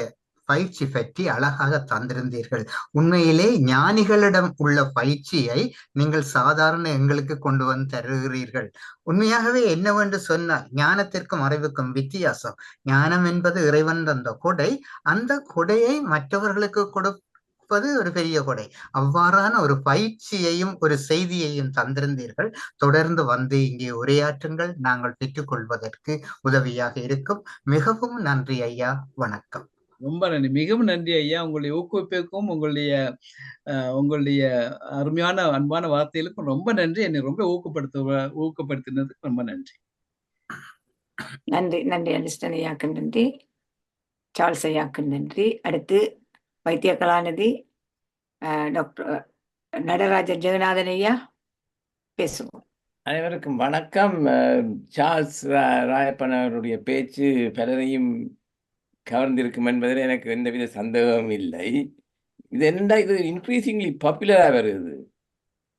பயிற்சி பற்றி அழகாக தந்திருந்தீர்கள். உண்மையிலே ஞானிகளிடம் உள்ள பயிற்சியை நீங்கள் சாதாரண எங்களுக்கு கொண்டு வந்து தருகிறீர்கள். உண்மையாகவே என்னவென்று சொன்னால், ஞானத்திற்கும் அறிவுக்கும் வித்தியாசம். ஞானம் என்பது இறைவன் தந்த கொடை, அந்த கொடையை மற்றவர்களுக்கு கொடுப்பது ஒரு பெரிய கொடை. அவ்வாறான ஒரு பயிற்சியையும் ஒரு செய்தியையும் தந்திருந்தீர்கள். தொடர்ந்து வந்து இங்கே உரையாற்றுங்கள், நாங்கள் பெற்றுக்கொள்வதற்கு உதவியாக இருக்கும். மிகவும் நன்றி ஐயா, வணக்கம். ரொம்ப நன்றி, மிகவும் நன்றி ஐயா. உங்களுடைய ஊக்குவிப்புக்கும் உங்களுடைய அருமையான அன்பான வார்த்தைகளுக்கும் ரொம்ப நன்றி. என்னை ரொம்ப ஊக்கப்படுத்தினதுக்கு ரொம்ப நன்றி. நன்றி நன்றி அலிஸ்டன் ஐயாக்கு நன்றி, சார்ல்ஸ் ஐயாக்கு நன்றி. அடுத்து வைத்திய கலாநிதி டாக்டர் நடராஜ ஜெகநாதன் ஐயா, பேசுவோம். அனைவருக்கும் வணக்கம். சார்ல்ஸ் ராயப்பன் அவருடைய பேச்சு பலரையும் கவர்ந்திருக்கும் என்பதில் எனக்கு எந்தவித சந்தேகமும் இல்லை. இது என்னடா, இது இன்க்ரீசிங்லி பாப்புலராக வருது.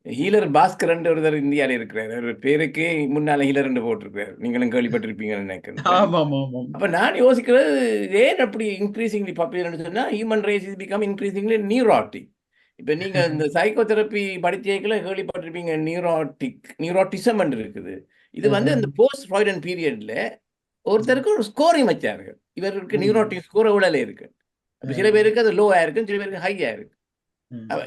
ஹீலர் பாஸ்கர் ஒருத்தர் இந்தியாவில் இருக்கிறார். ஒரு பேருக்கு முன்னால ஹீலர் போட்டிருக்கிறார். நீங்களும் கேள்விப்பட்டிருப்பீங்கன்னு நினைக்கிறேன். அப்ப நான் யோசிக்கிறது ஏன் அப்படி இன்க்ரீசிங்லி பாப்புலர்னு சொன்னா human race is become increasingly neurotic. இப்ப நீங்க இந்த சைக்கோதெரப்பி படிச்சேக்குள்ள கேள்விப்பட்டிருப்பீங்க நியூரோட்டிசம் இருக்குது. இது வந்து இந்த போஸ்ட் ஃப்ராய்டன் பீரியட்ல ஒருத்தருக்கு ஒரு ஸ்கோரிங் வச்சார்கள். இவருக்கு நியூரோட்டிக் ஸ்கோர் எவ்வளவு இருக்கு. அப்ப சில பேருக்கு அது லோவா இருக்கு, சில பேருக்கு ஹையா இருக்கு.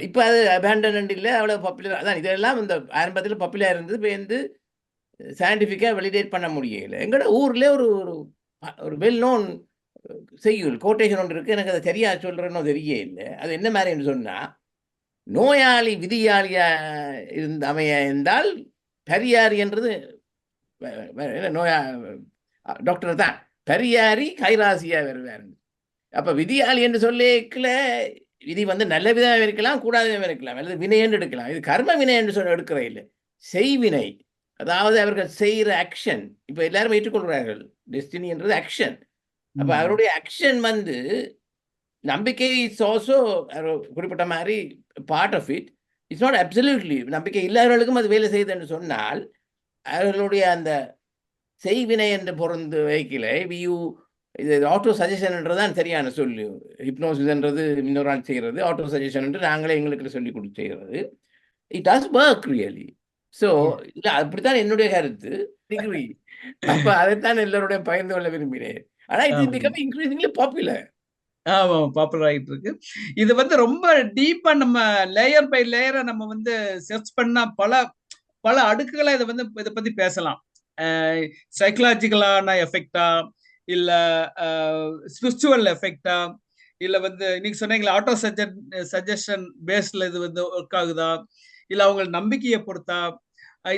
இப்ப அது அபேண்டன்ட் இல்லை, அவ்வளவு பாப்புலர். அதான் இதெல்லாம் இந்த ஆரம்பத்தில் பாப்புலர் இருந்தது. இப்போ வந்து சயின்டிஃபிக்கா வெலிடேட் பண்ண முடியல. எங்களோட ஊர்ல ஒரு வெல் நோன் செய்யுள் கோட்டேஷன் ஒன்று இருக்கு. எனக்கு அதை சரியா சொல்றேன்னு தெரிய இல்லை. அது என்ன மாதிரின்னு சொன்னா, நோயாளி விதியாளியா அமைய இருந்தால் பரியாரி என்றது நோயா டாக்டர் தான் பரியாரி கைராசியா வருவார். அப்ப விதியாளி என்று சொல்லிக்கல விதி வந்து நல்ல விதமாக இருக்கலாம், கூடாத இருக்கலாம், அல்லது வினை என்று எடுக்கலாம். இது கர்ம வினை என்று சொல்ல எடுக்கிற இல்லை, செய்வினை. அதாவது அவர்கள் செய்கிற ஆக்ஷன். இப்ப எல்லாரும் ஏற்றுக்கொள்கிறார்கள் டெஸ்டினி என்றது ஆக்ஷன். அப்ப அவருடைய ஆக்ஷன் வந்து நம்பிக்கை இஸ் ஆல்சோ குறிப்பிட்ட மாதிரி part of it. It's not absolutely. நம்பிக்கை இல்லாதவர்களுக்கும் அது வேலை செய்யுது என்று சொன்னால் அவர்களுடைய அந்த செய்வினை என்று பொருந்து வைக்கல இது ஆட்டோ சஜஷன்ன்றதான் சரியான சொல்லு. ஹிப்னோசிஸ்ன்றது இன்னொரு ஆள் செய்கிறது, ஆட்டோ சஜஷன் என்று நாங்களே எங்களுக்கு சொல்லி கொடுத்து செய்கிறது. It has work really. So இல்லை, அப்படித்தான் என்னுடைய கருத்து. டிகிரி அப்ப அதைத்தான் எல்லாருடைய பகிர்ந்து கொள்ள விரும்பினேன். ஆனா it is becoming increasingly popular. ஆமா, பாப்புலர் ஆகிட்டு இருக்கு. இது வந்து ரொம்ப டீப்பா நம்ம லேயர் பை லேயரை நம்ம வந்து சர்ச் பண்ணா பல அடுக்குகளை இதை பத்தி பேசலாம். சைக்கலாஜிக்கலான எஃபெக்டா, இல்ல ஸ்பிரிச்சுவல் எஃபெக்டா, இல்ல இன்னைக்கு சொன்னீங்களா ஆட்டோ சஜஷன் பேஸ்ட்ல இது ஒர்க் ஆகுதா, இல்ல அவங்க நம்பிக்கையை பொறுத்தா,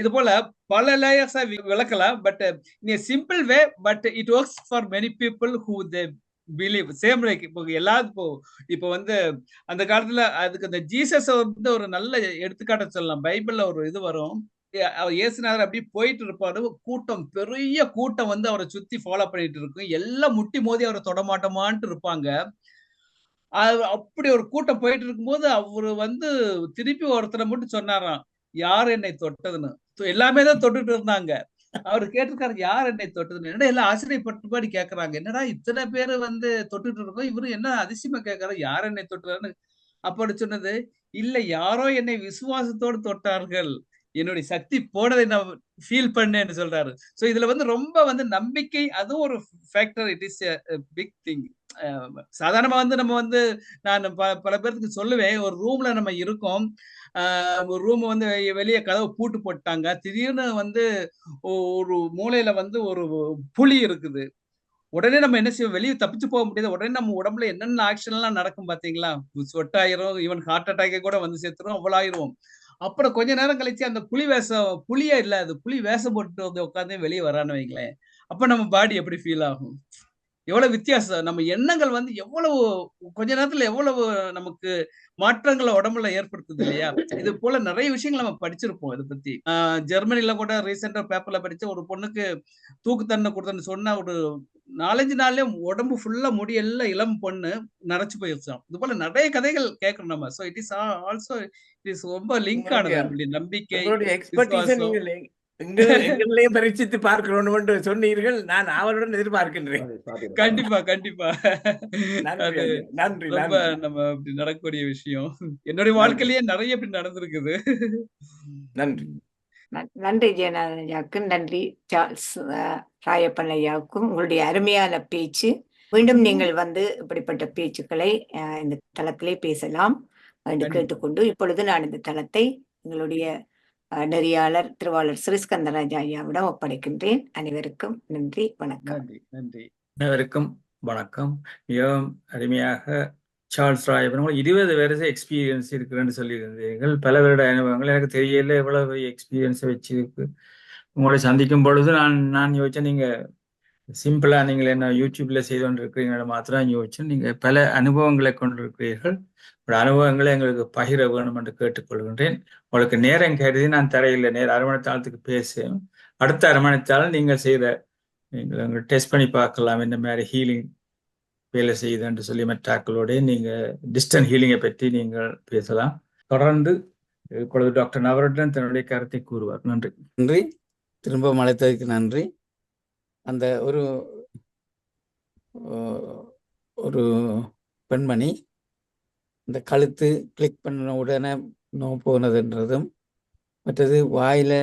இது போல பல லேயர்ஸா விளக்கலாம். But in simple way, but it works for many people who they believe same like. இப்போ எல்லாருக்கும் இப்போ அந்த காலத்துல அதுக்கு அந்த ஜீசஸ் ஒரு நல்ல எடுத்துக்காட்ட சொல்லலாம். பைபிள்ல ஒரு இது வரும், இயேசுநாதர் அப்படி போயிட்டு இருப்பாரு, கூட்டம் பெரிய கூட்டம் அவரை சுத்தி ஃபாலோ பண்ணிட்டு இருக்கும், எல்லாம் முட்டி மோதி அவரை தொடமாட்டோமான்ட்டு இருப்பாங்க. அப்படி ஒரு கூட்டம் போயிட்டு இருக்கும்போது அவரு திருப்பி ஒருத்தரை மட்டும் சொன்னாராம், யார் என்னை தொட்டதுன்னு. எல்லாமே தான் தொட்டுட்டு இருந்தாங்க. அவரு கேட்டிருக்காரு, யார் என்னை தொட்டதுன்னு. என்னடா எல்லாம் ஆச்சரியப்பட்டுபாடி கேட்கறாங்க, என்னடா இத்தனை பேரு தொட்டுட்டு இருக்கோம், இவரு என்ன அதிசயமா கேட்கறாரு, யார் என்னை தொட்டுறாருன்னு. அப்படி சொன்னது, இல்ல யாரோ என்னை விசுவாசத்தோடு தொட்டார்கள், என்னுடைய சக்தி போனதை நான் ஃபீல் பண்ணேன்னு சொல்றாரு. சோ இதுல ரொம்ப நம்பிக்கை, அதுவும் ஒரு factor. It is big thing. சாதாரணமா நம்ம நான் பல பேருக்கு சொல்லுவேன், ஒரு ரூம்ல நம்ம இருக்கோம், ஒரு ரூம் வெளியே கதவு பூட்டு போட்டாங்க, திடீர்னு ஒரு மூலையில ஒரு புலி இருக்குது. உடனே நம்ம என்ன செய்வோம், வெளியே தப்பிச்சு போக முடியாது. உடனே நம்ம உடம்புல என்னென்ன ஆக்ஷன் எல்லாம் நடக்கும் பாத்தீங்களா, ஸ்வெட் ஆயிரும், ஈவன் ஹார்ட் அட்டாக்கே கூட சேர்த்துரும், அவ்வளவு ஆயிரும். அப்புறம் கொஞ்ச நேரம் கழிச்சு அந்த புலியே இல்ல, அது புலி வேஷம் போட்டு உட்காந்து வெளியே வரான்னு வைங்களேன். அப்ப நம்ம பாடி எப்படி ஃபீல் ஆகும், எவ்வளவு வித்தியாசம். நம்ம எண்ணங்கள் எவ்வளவு கொஞ்ச நேரத்துல எவ்வளவு நமக்கு மாற்றங்களை உடம்புல ஏற்படுத்துது இல்லையா. இது போல நிறைய விஷயங்கள் நம்ம படிச்சிருப்போம் இதை பத்தி. ஜெர்மனில கூட ரீசெண்டா பேப்பர்ல படிச்ச ஒரு பொண்ணுக்கு தூக்கு தண்டனை கொடுத்தன்னு சொன்னா ஒரு 4-5 நாள்லயே உடம்பு ஃபுல்லா முடி எல்லாம் இளம் பொண்ணு நரைச்சு போயிருச்சோம். இது போல நிறைய கதைகள் கேட்கணும் நம்ம. So it is also it is ரொம்ப லிங்க் ஆனது நம்பிக்கை, விசுவாசம். எங்களையே பரீட்சித்து பார்க்கிறோம் என்று சொன்னீர்கள். நான் அவருடன் எதிர்பார்க்கின்றேன். கண்டிப்பா கண்டிப்பா. நன்றி. ரொம்ப நம்ம அப்படி நடக்கக்கூடிய விஷயம். என்னுடைய வாழ்க்கையிலேயே நிறைய இப்படி நடந்திருக்குது. நன்றி. நன்றி ஜெயநாதன் ஐயாவுக்கும், நன்றி சார்ல்ஸ் ராயப்பன் ஐயாவுக்கும். உங்களுடைய அருமையான பேச்சு. மீண்டும் நீங்கள் இப்படிப்பட்ட பேச்சுக்களை இந்த தளத்திலே பேசலாம் என்று கேட்டுக்கொண்டு, இப்பொழுது நான் இந்த தளத்தை எங்களுடைய நெறியாளர் திருவாளர் ஸ்ரீஸ்கந்தராஜா ஐயாவிடம் ஒப்படைக்கின்றேன். அனைவருக்கும் நன்றி, வணக்கம். நன்றி. அனைவருக்கும் வணக்கம். மிகவும் அருமையாக சார்ல்ஸ் ராயப்பன் 20 வருஷ எக்ஸ்பீரியன்ஸ் இருக்குன்னு சொல்லியிருந்தீர்கள். பல வருட அனுபவங்கள். எனக்கு தெரியல எவ்வளவு எக்ஸ்பீரியன்ஸை வச்சிருக்கு. உங்களை சந்திக்கும் பொழுது நான் யோசிச்சேன், நீங்க சிம்பிளா நீங்கள் என்ன யூடியூப்ல செய்து கொண்டிருக்கிறீங்கள மாத்திரம் யோசிச்சேன். நீங்க பல அனுபவங்களை கொண்டிருக்கிறீர்கள். அனுபவங்களை எங்களுக்கு பகிர வேணும் என்று கேட்டுக்கொள்கின்றேன். உங்களுக்கு நேரம் கருதி நான் தரையில் அரை மணி நேரத்துக்கு பேசுவேன். அடுத்த அரை மணி நேரம் நீங்கள் டெஸ்ட் பண்ணி பார்க்கலாம் என்ன மாதிரி ஹீலிங் வேலை செய்யுது என்று சொல்லி மற்றாக்களோட நீங்க டிஸ்டன்ஸ் ஹீலிங்கை பற்றி நீங்கள் பேசலாம். தொடர்ந்து இப்பொழுது டாக்டர் நவரட்னம் தன்னுடைய கருத்தை கூறுவார். நன்றி. நன்றி. திரும்ப அழைத்ததற்கு நன்றி. அந்த ஒரு பெண்மணி இந்த கழுத்து கிளிக் பண்ண உடனே நோ போனதுன்றதும், மற்றது வாயில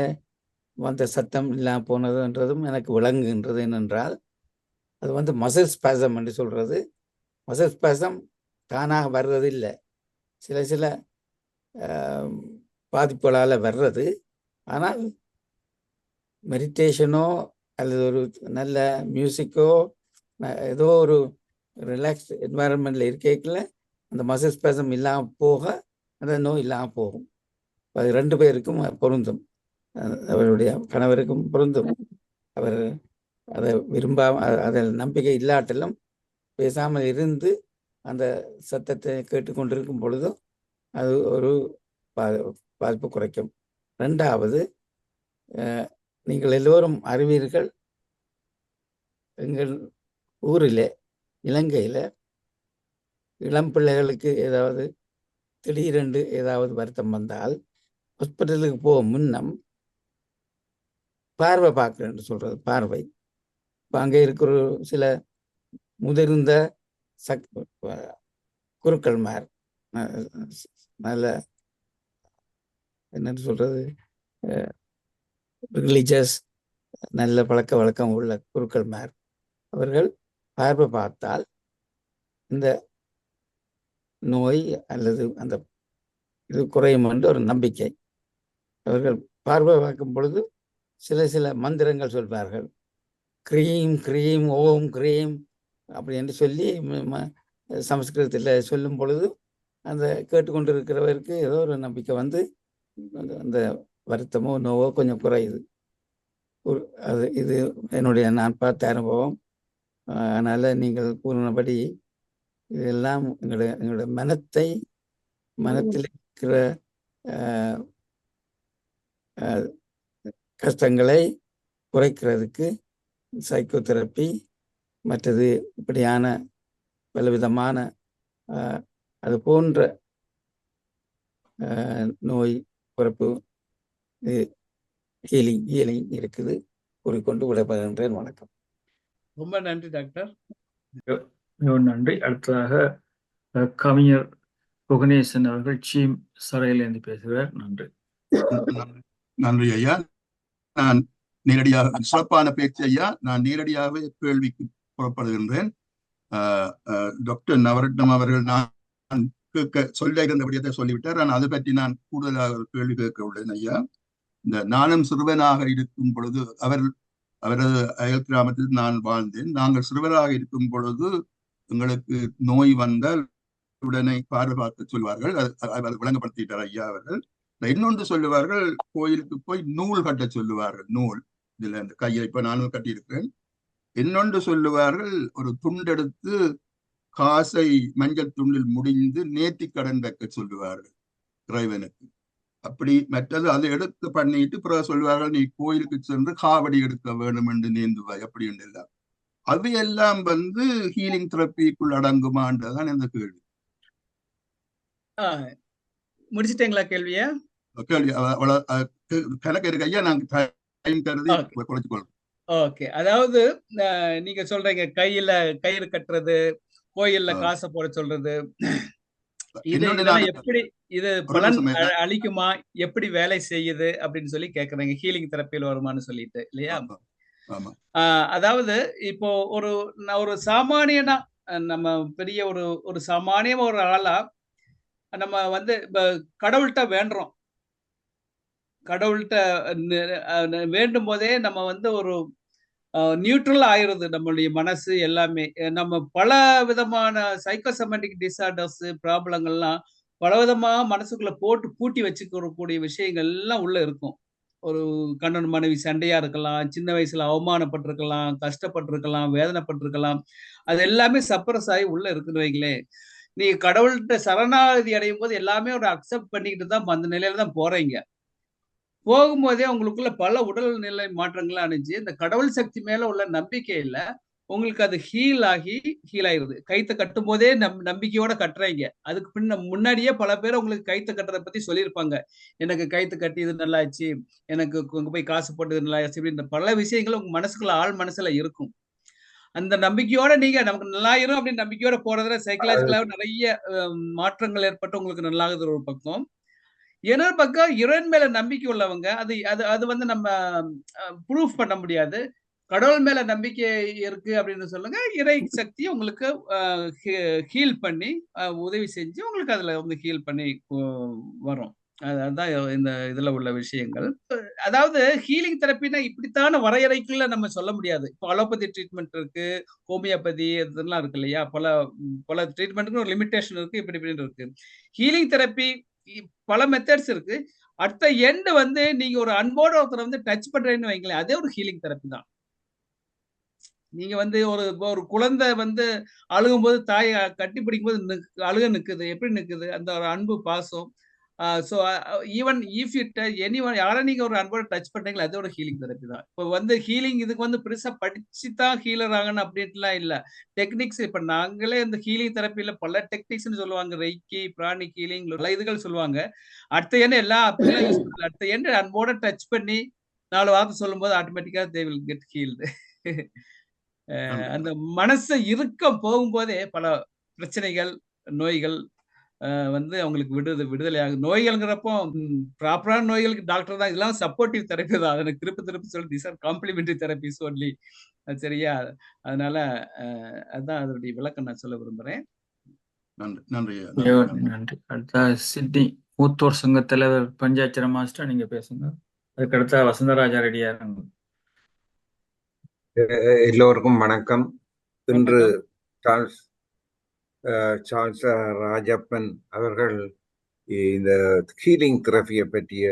வந்த சத்தம் இல்லாமல் போனதுன்றதும் எனக்கு விளங்குகின்றது. என்னென்றால் அது மசில் ஸ்பாசம் என்று சொல்றது. மசில் ஸ்பாசம் தானாக வர்றது இல்லை, சில பாதிப்புகளால் வர்றது. ஆனால் மெடிடேஷனோ அல்லது ஒரு நல்ல மியூசிக்கோ ஏதோ ஒரு ரிலாக்ஸ் என்வாயன்மெண்ட்ல இருக்கல அந்த மசில் ஸ்பாசம் இல்லாமல் போக அந்த நோய் இல்லாமல் போகும். அது 2 பேருக்கும் பொருந்தும். அவருடைய கணவருக்கும் பொருந்தும். அவர் அதை அதில் நம்பிக்கை இல்லாட்டிலும் பேசாமல் இருந்து அந்த சத்தத்தை கேட்டுக்கொண்டிருக்கும் பொழுதும் அது ஒரு பாதிப்பு குறைக்கும். 2வது, நீங்கள் எல்லோரும் அறிவீர்கள், எங்கள் ஊரில் இலங்கையில் இளம் பிள்ளைகளுக்கு ஏதாவது திடீரென்று ஏதாவது வருத்தம் வந்தால் ஹாஸ்பிட்டலுக்கு போக முன்னம் பார்வை பார்க்குறேன்னு சொல்றது. பார்வை இப்போ அங்கே இருக்கிற சில முதிர்ந்த குருக்கள்மார், நல்ல என்னன்னு சொல்றது, ரிலீஜியஸ் நல்ல பழக்க வழக்கம் உள்ள குருக்கள்மார் அவர்கள் பார்வை பார்த்தால் இந்த நோய் அல்லது அந்த இது குறையும் என்று ஒரு நம்பிக்கை. அவர்கள் பார்வை பார்க்கும் பொழுது சில மந்திரங்கள் சொல்வார்கள். கிரீம் கிரீம் ஓம் கிரீம் அப்படி என்று சொல்லி சமஸ்கிருதத்தில் சொல்லும் பொழுது அந்த கேட்டுக்கொண்டிருக்கிறவருக்கு ஏதோ ஒரு நம்பிக்கை அந்த வருத்தமோ நோவோ கொஞ்சம் குறையுது. இது என்னுடைய நான் பார்த்த அனுபவம். அதனால் நீங்கள் கூறினபடி இதெல்லாம் எங்களுடைய மனத்தில் இருக்கிற கஷ்டங்களை குறைக்கிறதுக்கு சைக்கோதெரப்பி மற்றது இப்படியான பலவிதமான அது போன்ற நோய் குறைப்பு ஹீலிங் இருக்குது. கூறிக்கொண்டு விடைபெறுகின்றேன். வணக்கம். ரொம்ப நன்றி டாக்டர். நன்றி. அடுத்ததாக கவிஞர் புகனேசன் அவர்கள் சீம் சரையிலிருந்து பேசுகிறார். நன்றி. நன்றி ஐயா. நான் நேரடியாக சிறப்பான பேச்சு ஐயா. நான் நேரடியாகவே கேள்விக்கு புறப்படுகின்றேன். டாக்டர் நவரட்னம் அவர்கள் நான் சொல்ல இருந்தபடியத்தை சொல்லிவிட்டார். நான் அதை பற்றி நான் கூடுதலாக ஒரு கேள்வி கேட்க உள்ளேன் ஐயா. இந்த நானும் சிறுவனாக இருக்கும் பொழுது அவரது அயல் கிராமத்தில் நான் வாழ்ந்தேன். நாங்கள் சிறுவராக இருக்கும் பொழுது எங்களுக்கு நோய் வந்தால் உடனே பார்வை பார்க்க சொல்வார்கள். அதை விளங்கப்படுத்திட்டார் ஐயா அவர்கள். இன்னொன்று சொல்லுவார்கள், கோயிலுக்கு போய் நூல் கட்ட சொல்லுவார்கள். நூல் இதுல இந்த கையை இப்ப நானும் கட்டியிருக்கிறேன். இன்னொன்று சொல்லுவார்கள், ஒரு துண்டெடுத்து காசை மஞ்சள் துண்டில் முடிந்து நேர்த்தி கடன் வைக்க சொல்லுவார்கள் இறைவனுக்கு. அப்படி மற்றது அதை எடுத்து பண்ணிட்டு பிறகு சொல்லுவார்கள், நீ கோயிலுக்கு சென்று காவடி எடுக்க வேணும் என்று நீந்துவாய் அப்படி எல்லாம். அவையெல்லாம் ஹீலிங் தெரப்பிக்குள் அடங்குமான்றதான் இந்த கேள்வி. முடிச்சிட்டீங்களா கேள்விய? கேள்வி கணக்கு இருக்கு ஐயா. நாங்க டைம் கருதி குறைச்சுக்கொள்றோம். ஓகே. அதாவது நீங்க சொல்றீங்க கயிறு கட்டுறது, கோயில்ல காசை போட சொல்றது, இதெல்லாம் எப்படி இது பலன் அளிக்குமா, எப்படி வேலை செய்யுது அப்படின்னு சொல்லி கேக்குறீங்க. ஹீலிங் தெரப்பியில் வருமானு சொல்லிட்டு இல்லையா? அதாவது இப்போ ஒரு சாமானியனா, நம்ம பெரிய ஒரு சாமானிய ஒரு ஆளா நம்ம கடவுள்கிட்ட வேண்டுறோம். கடவுள்கிட்ட வேண்டும் போதே நம்ம ஒரு நியூட்ரல் ஆயிருது நம்மளுடைய மனசு எல்லாமே. நம்ம பல விதமான சைக்கோசோமேட்டிக் டிசார்டர்ஸ் ப்ராப்ளங்கள்லாம் பலவிதமா மனசுக்குள்ள போட்டு பூட்டி வச்சுக்கக்கூடிய விஷயங்கள் எல்லாம் உள்ள இருக்கும். ஒரு கணவன் மனைவி சண்டையா இருக்கலாம், சின்ன வயசுல அவமானப்பட்டிருக்கலாம், கஷ்டப்பட்டிருக்கலாம், வேதனைப்பட்டிருக்கலாம். அது எல்லாமே சப்ரஸ் ஆகி உள்ள இருக்குன்னு வைங்களேன். நீங்க கடவுள்கிட்ட சரணாகதி அடையும் போது எல்லாமே ஒரு அக்செப்ட் பண்ணிக்கிட்டு தான் அந்த நிலையில தான் போறீங்க. போகும்போதே உங்களுக்குள்ள பல உடல் நிலை மாற்றங்கள் அணிஞ்சு இந்த கடவுள் சக்தி மேல உள்ள நம்பிக்கை இல்ல, உங்களுக்கு அது ஹீல் ஆகிருது. கைத்தை கட்டும் போதே நம்பிக்கையோட கட்டுறீங்க. அதுக்கு முன்னாடியே பல பேர் உங்களுக்கு கைத்தை கட்டுறதை பத்தி சொல்லியிருப்பாங்க. எனக்கு கைத்து கட்டி இது நல்லா ஆச்சு, எனக்கு அங்க போய் காசு போட்டு நல்லா ஆச்சு, இப்படின்ற பல விஷயங்கள் உங்க மனசுக்குள்ள ஆள் மனசுல இருக்கும். அந்த நம்பிக்கையோட நீங்க நமக்கு நல்லாயிரும் அப்படின்னு நம்பிக்கையோட போறதுல சைக்கலாஜிக்கலாக நிறைய மாற்றங்கள் ஏற்பட்டு உங்களுக்கு நல்லாகுது ஒரு பக்கம். இன்னொரு பக்கம் இறைவன் மேல நம்பிக்கை உள்ளவங்க அது வந்து நம்ம ப்ரூஃப் பண்ண முடியாது. கடவுள் மேல நம்பிக்கை இருக்கு அப்படின்னு சொல்லுங்க. இறை சக்தி உங்களுக்கு ஹீல் பண்ணி உதவி செஞ்சு உங்களுக்கு அதுல வந்து ஹீல் பண்ணி வரும். அதுதான் இந்த இதுல உள்ள விஷயங்கள். அதாவது ஹீலிங் தெரப்பினா இப்படித்தான வரையறைக்குள்ள நம்ம சொல்ல முடியாது. இப்போ அலோபதி ட்ரீட்மெண்ட் இருக்கு, ஹோமியோபதி இதெல்லாம் இருக்கு இல்லையா? பல ட்ரீட்மெண்ட்டுக்கு ஒரு லிமிடேஷன் இருக்கு, இப்படி இருக்கு. ஹீலிங் தெரப்பி பல மெத்தட்ஸ் இருக்கு. அடுத்த எண்ட் வந்து நீங்க ஒரு அன்போட ஒருத்தரை வந்து டச் பண்றேன்னு வைங்களேன், அதே ஒரு ஹீலிங் தெரப்பி தான். நீங்க வந்து ஒரு குழந்தை வந்து அழுகும்போது தாய் கட்டி பிடிக்கும்போது அழுக நிக்குது. எப்படி நிக்குது? அந்த ஒரு அன்பு, பாசம். So even if it anyone யாரை நீங்க ஒரு அன்போட டச் பண்றீங்களோ அதோட ஹீலிங் தெரப்பி தான். இப்போ வந்து ஹீலிங் இதுக்கு வந்து பெருசா படிச்சு தான் ஹீலர் ஆகணும் அப்படின்ட்டுலாம் இல்லை. டெக்னிக்ஸ் இப்போ நாங்களே இந்த ஹீலிங் தெரப்பியில பல டெக்னிக்ஸ்ன்னு சொல்லுவாங்க. ரெய்க்கி, பிராணிக் ஹீலிங், பல இதுகள் சொல்லுவாங்க. அடுத்த எண்ணெய் எல்லா அப்படிலாம் யூஸ் பண்ணல. அடுத்த எண்ணெய் அன்போட டச் பண்ணி 4 வார்த்தை சொல்லும்போது ஆட்டோமேட்டிக்கா தே வில் கெட் ஹீல்டு. அந்த மனசு இறுக்கம் போகும்போதே பல பிரச்சனைகள், நோய்கள் வந்து அவங்களுக்கு விடுதலை ஆகுது. நோய்கள்ங்கிறப்போ ப்ராப்பரான நோய்களுக்கு டாக்டர் தான். இதெல்லாம் சப்போர்ட்டிவ் தெரப்பி தான். எனக்கு திருப்பி சொல்லி these are complementary therapies only. சரியா? அதனால அதுதான் அதனுடைய விளக்கம் நான் சொல்ல விரும்புறேன். நன்றி. அடுத்த சிட்னி மூத்தோர் சங்க தலைவர் பஞ்சாட்சர மாஸ்டர், நீங்க பேசுங்க. அதுக்கடுத்த வசந்தராஜா ரெடியா இருங்க. எல்லோருக்கும் வணக்கம். இன்று சார்ல்ஸ் ராஜப்பன் அவர்கள் இந்த ஹீலிங் தெரப்பியை பற்றிய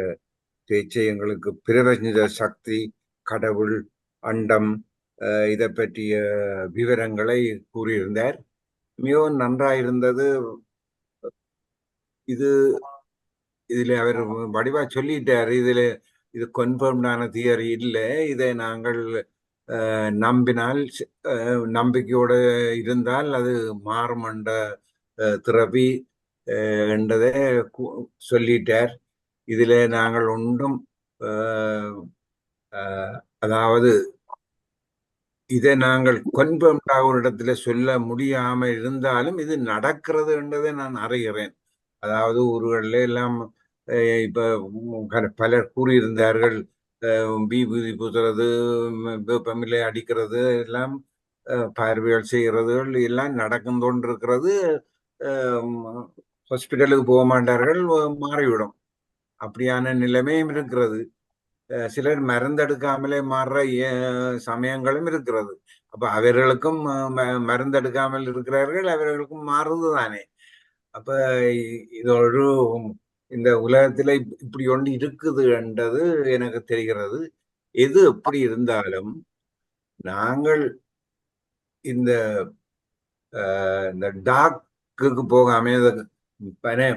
பேச்சை எங்களுக்கு பிரபஞ்ச சக்தி, கடவுள், அண்டம் இதை பற்றிய விவரங்களை கூறியிருந்தார். மிகவும் நன்றாயிருந்தது. இதில் அவர் வடிவா சொல்லிட்டார். இது கன்ஃபர்ம்டான தியரி இல்லை. இதை நாங்கள் நம்பினால், நம்பிக்கையோடு இருந்தால் அது மாறும் என்ற திரவி என்றதை சொல்லிட்டார். இதில் நாங்கள் ஒன்றும் அதாவது இதை நாங்கள் கன்ஃபர்ம்டாக ஒரு இடத்துல சொல்ல முடியாமல் இருந்தாலும் இது நடக்கிறது என்றதை நான் அறிகிறேன். அதாவது ஊர்களில் எல்லாம் இப்போ பலர் கூறியிருந்தார்கள், விபூதி பூசுறது, வெப்பமில்லை அடிக்கிறது, எல்லாம் பார்வைகள் செய்கிறதுகள் எல்லாம் நடந்துகொண்டிருக்கிறது. ஹாஸ்பிட்டலுக்கு போக மாட்டார்கள், மாறிவிடும். அப்படியான நிலைமையும் இருக்கிறது. சிலர் மருந்தெடுக்காமலே மாறுற சமயங்களும் இருக்கிறது. அப்ப அவர்களுக்கும் மருந்தெடுக்காமல் இருக்கிறார்கள், அவர்களுக்கும் மாறுது தானே. அப்ப இதோடு இந்த உலகத்துல இப்படி ஒன்று இருக்குது என்றது எனக்கு தெரிகிறது. எது எப்படி இருந்தாலும் நாங்கள் இந்த டாக்குக்கு போகாம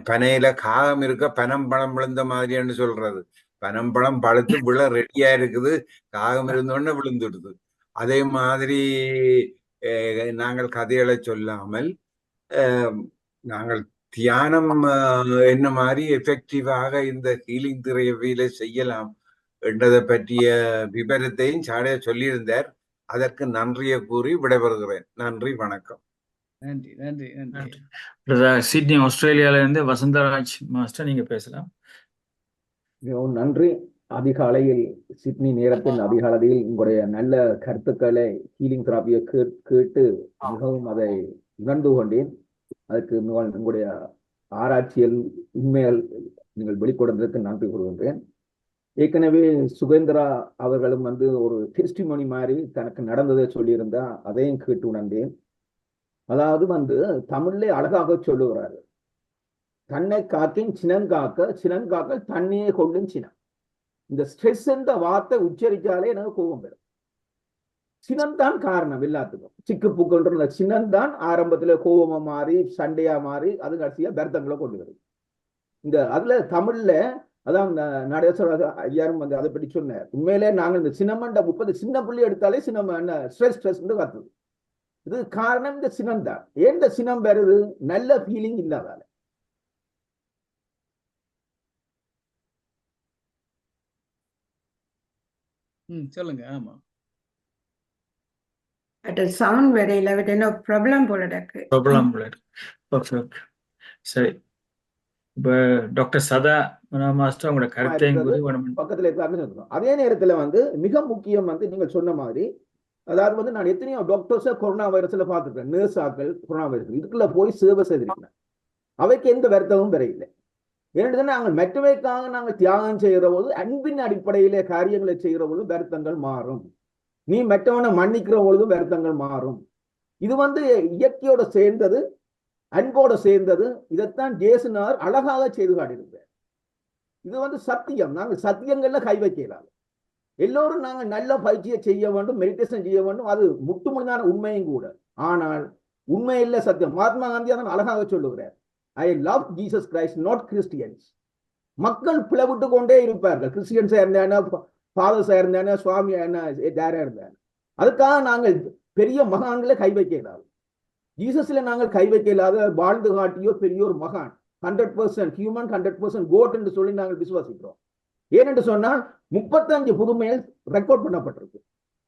பனையில காகம் இருக்க பனம்பழம் விழுந்த மாதிரின்னு சொல்றது. பனம்பழம் பழுத்து விழ ரெடியா இருக்குது, காகம் இருந்தோடனே விழுந்துடுது. அதே மாதிரி நாங்கள் கதைகளை சொல்லாமல் நாங்கள் தியானம் என்ன மாதிரி எஃபெக்டிவாக இந்த ஹீலிங் தெரப்பியில செய்யலாம் என்றதை பற்றிய விவரத்தையும் சாடையா சொல்லியிருந்தார். அதற்கு நன்றியை கூறி விடைபெறுகிறேன். நன்றி, வணக்கம். நன்றி நன்றி நன்றி. சிட்னி ஆஸ்திரேலியால இருந்து வசந்தராஜ் மாஸ்டர், நீங்க பேசலாம். மிகவும் நன்றி. அதிகாலையில் சிட்னி நேரத்தின் அதிகாலையில் உங்களுடைய நல்ல கருத்துக்களை ஹீலிங் தெரப்பியை கேட்டு மிகவும் அதை உணர்ந்து கொண்டேன். அதுக்கு உங்களுடைய ஆராய்ச்சியல் உண்மையால் நீங்கள் வெளிக்கொடுத்ததற்கு நன்றி கூறுகின்றேன். ஏற்கனவே சுகேந்திரா அவர்களும் ஒரு டெஸ்டிமோனி மாதிரி தனக்கு நடந்ததை சொல்லியிருந்தா அதையும் கேட்டு உணர்ந்தேன். அதாவது தமிழ்ல அழகாக சொல்லுகிறாரு, தன்னை காக்கின் சினங்காக்க தண்ணியை கொள்ளும் சினம். இந்த ஸ்ட்ரெஸ் என்ற வார்த்தை உச்சரிச்சாலே எனக்கு கோபம் பெறும். சினம்தான் காரணம் எல்லாத்துக்கும். சிக்கு புக்குன்ற சினம்தான் ஆரம்பத்துல கோபமா மாறி சண்டையா மாறி அது கடைசியா வருத்தங்களை கொண்டு வருது. அதுல தமிழ்ல அதான் நடேஸ்வர ஐயாரும் அதை பற்றி சொன்னார். உண்மையிலே நாங்கள் இந்த சின்னமண்ட 30 சின்ன புள்ளி எடுத்தாலே சின்ன ஸ்ட்ரெஸ் கத்துது. இது காரணம் இந்த சினம் தான். ஏன் இந்த சினம் வருது? நல்ல ஃபீலிங் இல்லாதால. சொல்லுங்க. ஆமா, அது சவுண்ட் வரையில விட என்ன ப்ராப்ளம் போல இருக்கு. ப்ராப்ளம் போல இருக்கு. ஓகே ஓகே சரி. இப்போ டாக்டர் சதா மாஸ்டர் உங்களோட கருத்தையும் கூறி பக்கத்துல இருக்காருன்னு சொல்றோம். அதே நேரத்துல வந்து மிக முக்கியம் வந்து நீங்க சொன்ன மாதிரி, அதாவது வந்து நான் எத்தனையோ டாக்டர்ஸை கொரோனா வைரஸ்ல பார்த்துருக்கேன். நர்ஸாக்கள் கொரோனா வைரஸ் இதுக்குள்ள போய் சேவை செய்திருக்கிறேன். அவைக்கு எந்த வருத்தமும் வரையில்லை. ஏன்னு நாங்கள் மற்றவைக்காக நாங்கள் தியாகம் செய்கிற போது, அன்பின் அடிப்படையிலே காரியங்களை செய்கிற போது வருத்தங்கள் மாறும். நீ மற்றவனை மன்னிக்கிற பொழுது வருத்தங்கள் மாறும். இது வந்து இயற்கையோட சேர்ந்தது, அன்போட சேர்ந்தது. இதைத்தான் ஜேசுனார் அழகாக செய்து காட்டியிருக்கிறார். இது வந்து சத்தியம். நாங்கள் சத்தியங்கள்ல கை வைக்கலாம். எல்லோரும் நாங்கள் நல்ல பயிற்சியை செய்ய வேண்டும், மெடிடேஷன் செய்ய வேண்டும். அது முட்டுமுழுதான உண்மையும் கூட. ஆனால் உண்மை இல்லை, சத்தியம். மகாத்மா காந்தி அதான் அழகாக சொல்லுகிறார், I love Jesus Christ not Christians. மக்கள் பிளவிட்டு கொண்டே இருப்பார்கள். கிறிஸ்டியன்ஸா இருந்தானே, ஃபாதர்ஸா இருந்தானே, சுவாமி யாரா இருந்தானே. அதுக்காக நாங்கள் பெரிய மகான்களை கை வைக்க இல்லாது. ஜீசஸ்ல நாங்கள் கை வைக்க இல்லாத வாழ்ந்து காட்டியோ பெரிய ஒரு மகான், 100% ஹியூமன், 100% கோட் என்று சொல்லி நாங்கள் விசுவாசிக்கிறோம். ஏனென்று சொன்னால் 35 புதுமைகள் ரெக்கார்ட் பண்ணப்பட்டிருக்கு.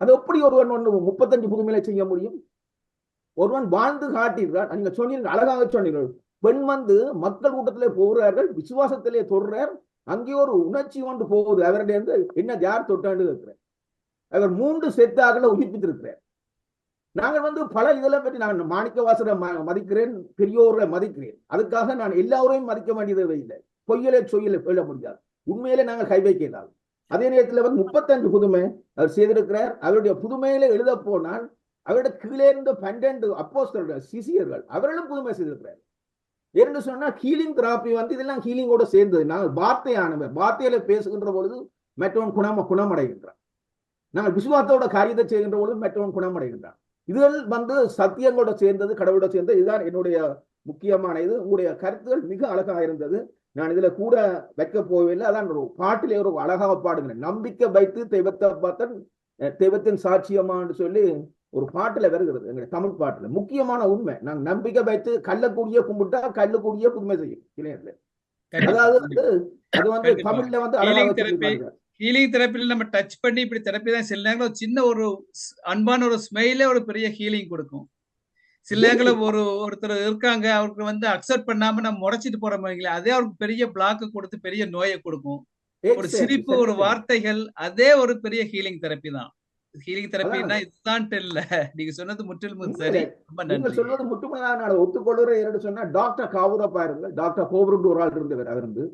அது எப்படி ஒருவன் 35 புதுமைகளை செய்ய முடியும்? ஒருவன் வாழ்ந்து காட்டியிருக்கார். நீங்க சொன்னீர்கள், அழகாக சொன்னீர்கள். பெண் வந்து மக்கள் கூட்டத்திலே போகிறார்கள், விசுவாசத்திலே தொடுறார். அங்கே ஒரு உணர்ச்சி கொண்டு போகுது. அவருடைய என்ன யார் தொட்டாண்டு இருக்கிறார். அவர் 3 செத்தாக்களை உயிர்ப்பித்திருக்கிறார். நாங்கள் வந்து பல இதெல்லாம் பற்றி நான் மாணிக்க வாசரை மதிக்கிறேன், பெரியோர்களை மதிக்கிறேன். அதுக்காக நான் எல்லாரையும் மதிக்க வேண்டியது இல்லை. பொய்யலை சொய்யலை சொல்ல முடியாது. உண்மையிலே நாங்கள் கை வைக்கலாம். அதே நேரத்தில் வந்து 35 புதுமை அவர் செய்திருக்கிறார். அவருடைய புதுமையில எழுத போனால் அவருடைய கீழே இருந்த 12 அப்போஸ்தலர்கள், சிசியர்கள், அவர்களும் புதுமை செய்திருக்கிறார். என்று சொன்னா ஹீலிங் தெராப்பி வந்து இதெல்லாம் ஹீலிங்கோட சேர்ந்தது. நாங்கள் வார்த்தையானவர், வார்த்தையில பேசுகின்ற பொழுது மற்றவன் குணமடைகின்றான். நாங்கள் விசுவாசத்தோட காரியத்தை செய்கின்ற பொழுது மற்றவன் குணமடைகின்றான். இதுகள் வந்து சத்தியங்களோட சேர்ந்தது, கடவுளோட சேர்ந்தது. இதுதான் என்னுடைய முக்கியமான இது. உங்களுடைய கருத்துகள் மிக அழகாக இருந்தது. நான் இதுல கூட வைக்க போகவில்லை. அதான் ஒரு பாட்டிலே ஒரு அழகாக பாடுகிறேன். நம்பிக்கை வைத்து தெய்வத்தை பார்த்தன் தெய்வத்தின் சாட்சியமான்னு சொல்லி ஒரு பாட்டுல வருகிறது, எங்களுடைய தமிழ் பாட்டுல. முக்கியமான உண்மை. நாங்கள் நம்பிக்கை வைத்து கள்ளக்கூடிய கும்பிட்டா கல்லுக்கூடிய புதுமை செய்யும். அதாவது அது வந்து தமிழ்ல வந்து அழகாக ஹீலிங் தெரப்பில நம்ம டச் பண்ணி இப்படி தெரப்பி தான் சில நேரங்களில் சின்ன ஒரு அன்பான ஒரு ஸ்மைலே ஒரு பெரிய ஹீலிங் கொடுக்கும். சில நேரங்களில் ஒருத்தர் இருக்காங்க, அவருக்கு வந்து அக்செப்ட் பண்ணாம நம்ம முறைச்சிட்டு போற மாதிரி அதே அவருக்கு பெரிய பிளாக்கு கொடுத்து பெரிய நோயை கொடுக்கும். ஒரு சிரிப்பு, ஒரு வார்த்தைகள், அதே ஒரு பெரிய ஹீலிங் தெரப்பி தான். ஹீலிங் தெரப்பின்னா இதுதான் இல்ல. நீங்க சொன்னது முற்றிலும் சரி. ரொம்ப நன்றி. நீங்க சொல்வது முற்றுமுழுதாக நான் ஒத்துக்கொள்கிறேன். என்று சொன்னா டாக்டர் காவூரப்பா இருக்கு. டாக்டர் கோவருட்டு ஒரு ஆள் இருந்தவர். அவர் வந்து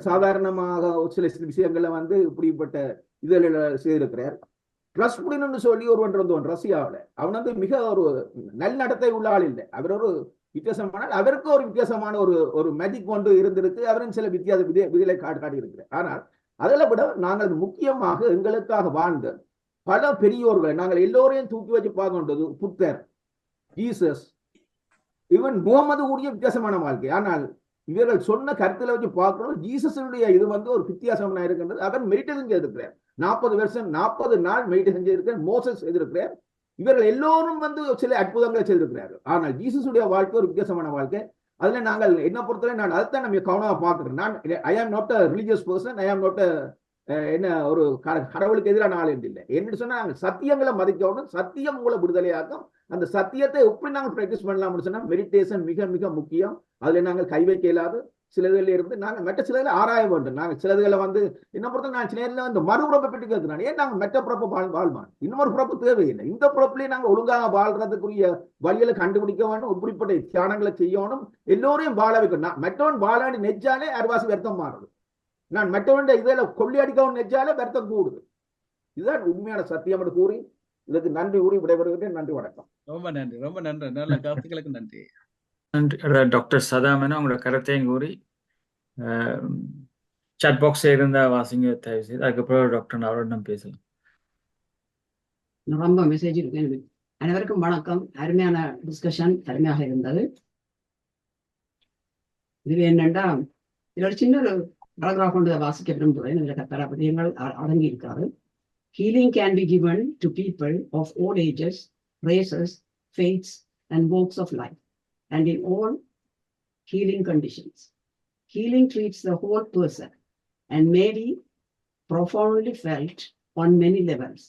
சாதாரணமாக சில விஷயங்கள்ல வந்து இப்படிப்பட்ட இதில் செய்திருக்கிறார். ரஸ்புடின்னு சொல்லி ஒருவன் இருந்தவன் ரஷ்யாவில். அவன் வந்து மிக ஒரு நல்லடத்தை உள்ள ஆள் இல்லை. அவர் ஒரு வித்தியாசமான, அவருக்கு ஒரு வித்தியாசமான ஒரு மேஜிக் கொண்டு இருந்திருக்கு. அவரும் சில விதிகளை காட்டி இருக்கிறார். ஆனால் அதில் விட நாங்கள் முக்கியமாக எங்களுக்காக வாழ்ந்த பல பெரியோர்களை நாங்கள் எல்லோரையும் தூக்கி வச்சு பார்க்கின்றது. புத்தர், ஜீசஸ், இவன் முகமது கூடிய வித்தியாசமான வாழ்க்கை. ஆனால் இவர்கள் சொன்ன கருத்துல வச்சு பார்க்கிறோம், ஜீசஸுடைய இது வந்து ஒரு வித்தியாசமான இருக்கின்றது. அவர் மெடிடேஷன் செய்திருக்கிறார். 40 நாள் மெடிடேஷன் செய்திருக்கிறார். மோசஸ் செய்திருக்கிறார். இவர்கள் எல்லோரும் வந்து சில அற்புதங்களை செய்திருக்கிறார்கள். ஆனால் ஜீசஸுடைய வாழ்க்கை ஒரு வித்தியாசமான வாழ்க்கை. அதுல நாங்கள் என்ன பொறுத்தவரை நான் அதைத்தான் நம்ம கவனமா பார்க்கிறேன். நான் I am not a religious person, I am not என்ன ஒரு கடவுளுக்கு எதிரான ஆள் என்று இல்லை. என்று சொன்னா நாங்கள் சத்தியங்களை மதிக்கணும். சத்தியம் உங்களை விடுதலையாக்கும். அந்த சத்தியத்தை எப்படி நாங்கள் பிராக்டிஸ் பண்ணலாம்னு சொன்னா மெடிடேஷன் மிக மிக முக்கியம். அதுல நாங்கள் கை வைக்க இல்லாத சிலதுல இருந்து நாங்கள் மற்ற சிலதுல ஆராய வேண்டும். நாங்கள் சிலதுகளை வந்து என்ன பொறுத்த நான் சில நேரில் வந்து மறுபிறப்பை பற்றி கேட்கிறேன். ஏன் நாங்கள் மற்ற பிறப்பு வாழ்வான், இன்னொரு பிறப்பு தேவையில்லை. இந்த பிறப்புலேயே நாங்கள் ஒழுங்காக வாழ்றதுக்குரிய வழிகளை கண்டுபிடிக்க வேண்டும். இப்படிப்பட்ட தியானங்களை செய்யணும். எல்லோரையும் வாழ வைக்கணும். மற்றவன் வாழாடி நெஞ்சாலே அறுவாசி வருத்தம் மாறுது. நான் மற்றவன் இதில் கொள்ளையடிக்கவும் நெஞ்சாலே வருத்தம் கூடுது. இதுதான் உண்மையான சத்தியம் என்று கூறி இதற்கு நன்றி கூறி விடைபெறுகிறேன். நன்றி, வணக்கம். ரொம்ப நன்றி, ரொம்ப நன்றி. நல்ல கருத்துக்களுக்கு நன்றி. நன்றி டாக்டர் சதாமேனா, உங்களோட கருத்தையும் கூறி சாட் பாக்ஸ் இருந்தா வாசிங்க தயவு செய்து. அதுக்கப்புறம் டாக்டர் அவரிடம் பேசலாம். ரொம்ப மெசேஜ் இருக்கு. அனைவருக்கும் வணக்கம். அருமையான டிஸ்கஷன், அருமையாக இருந்தது. இது என்னண்டா இதோட சின்ன ஒரு paragraph கொண்டு வாசிக்க விரும்புகிறேன். இதில் பல விடயங்கள் அடங்கி இருக்காது. Healing can be given to people of all ages, races, faiths, and walks of life, and in all healing conditions. Healing treats the whole person and may be profoundly felt on many levels.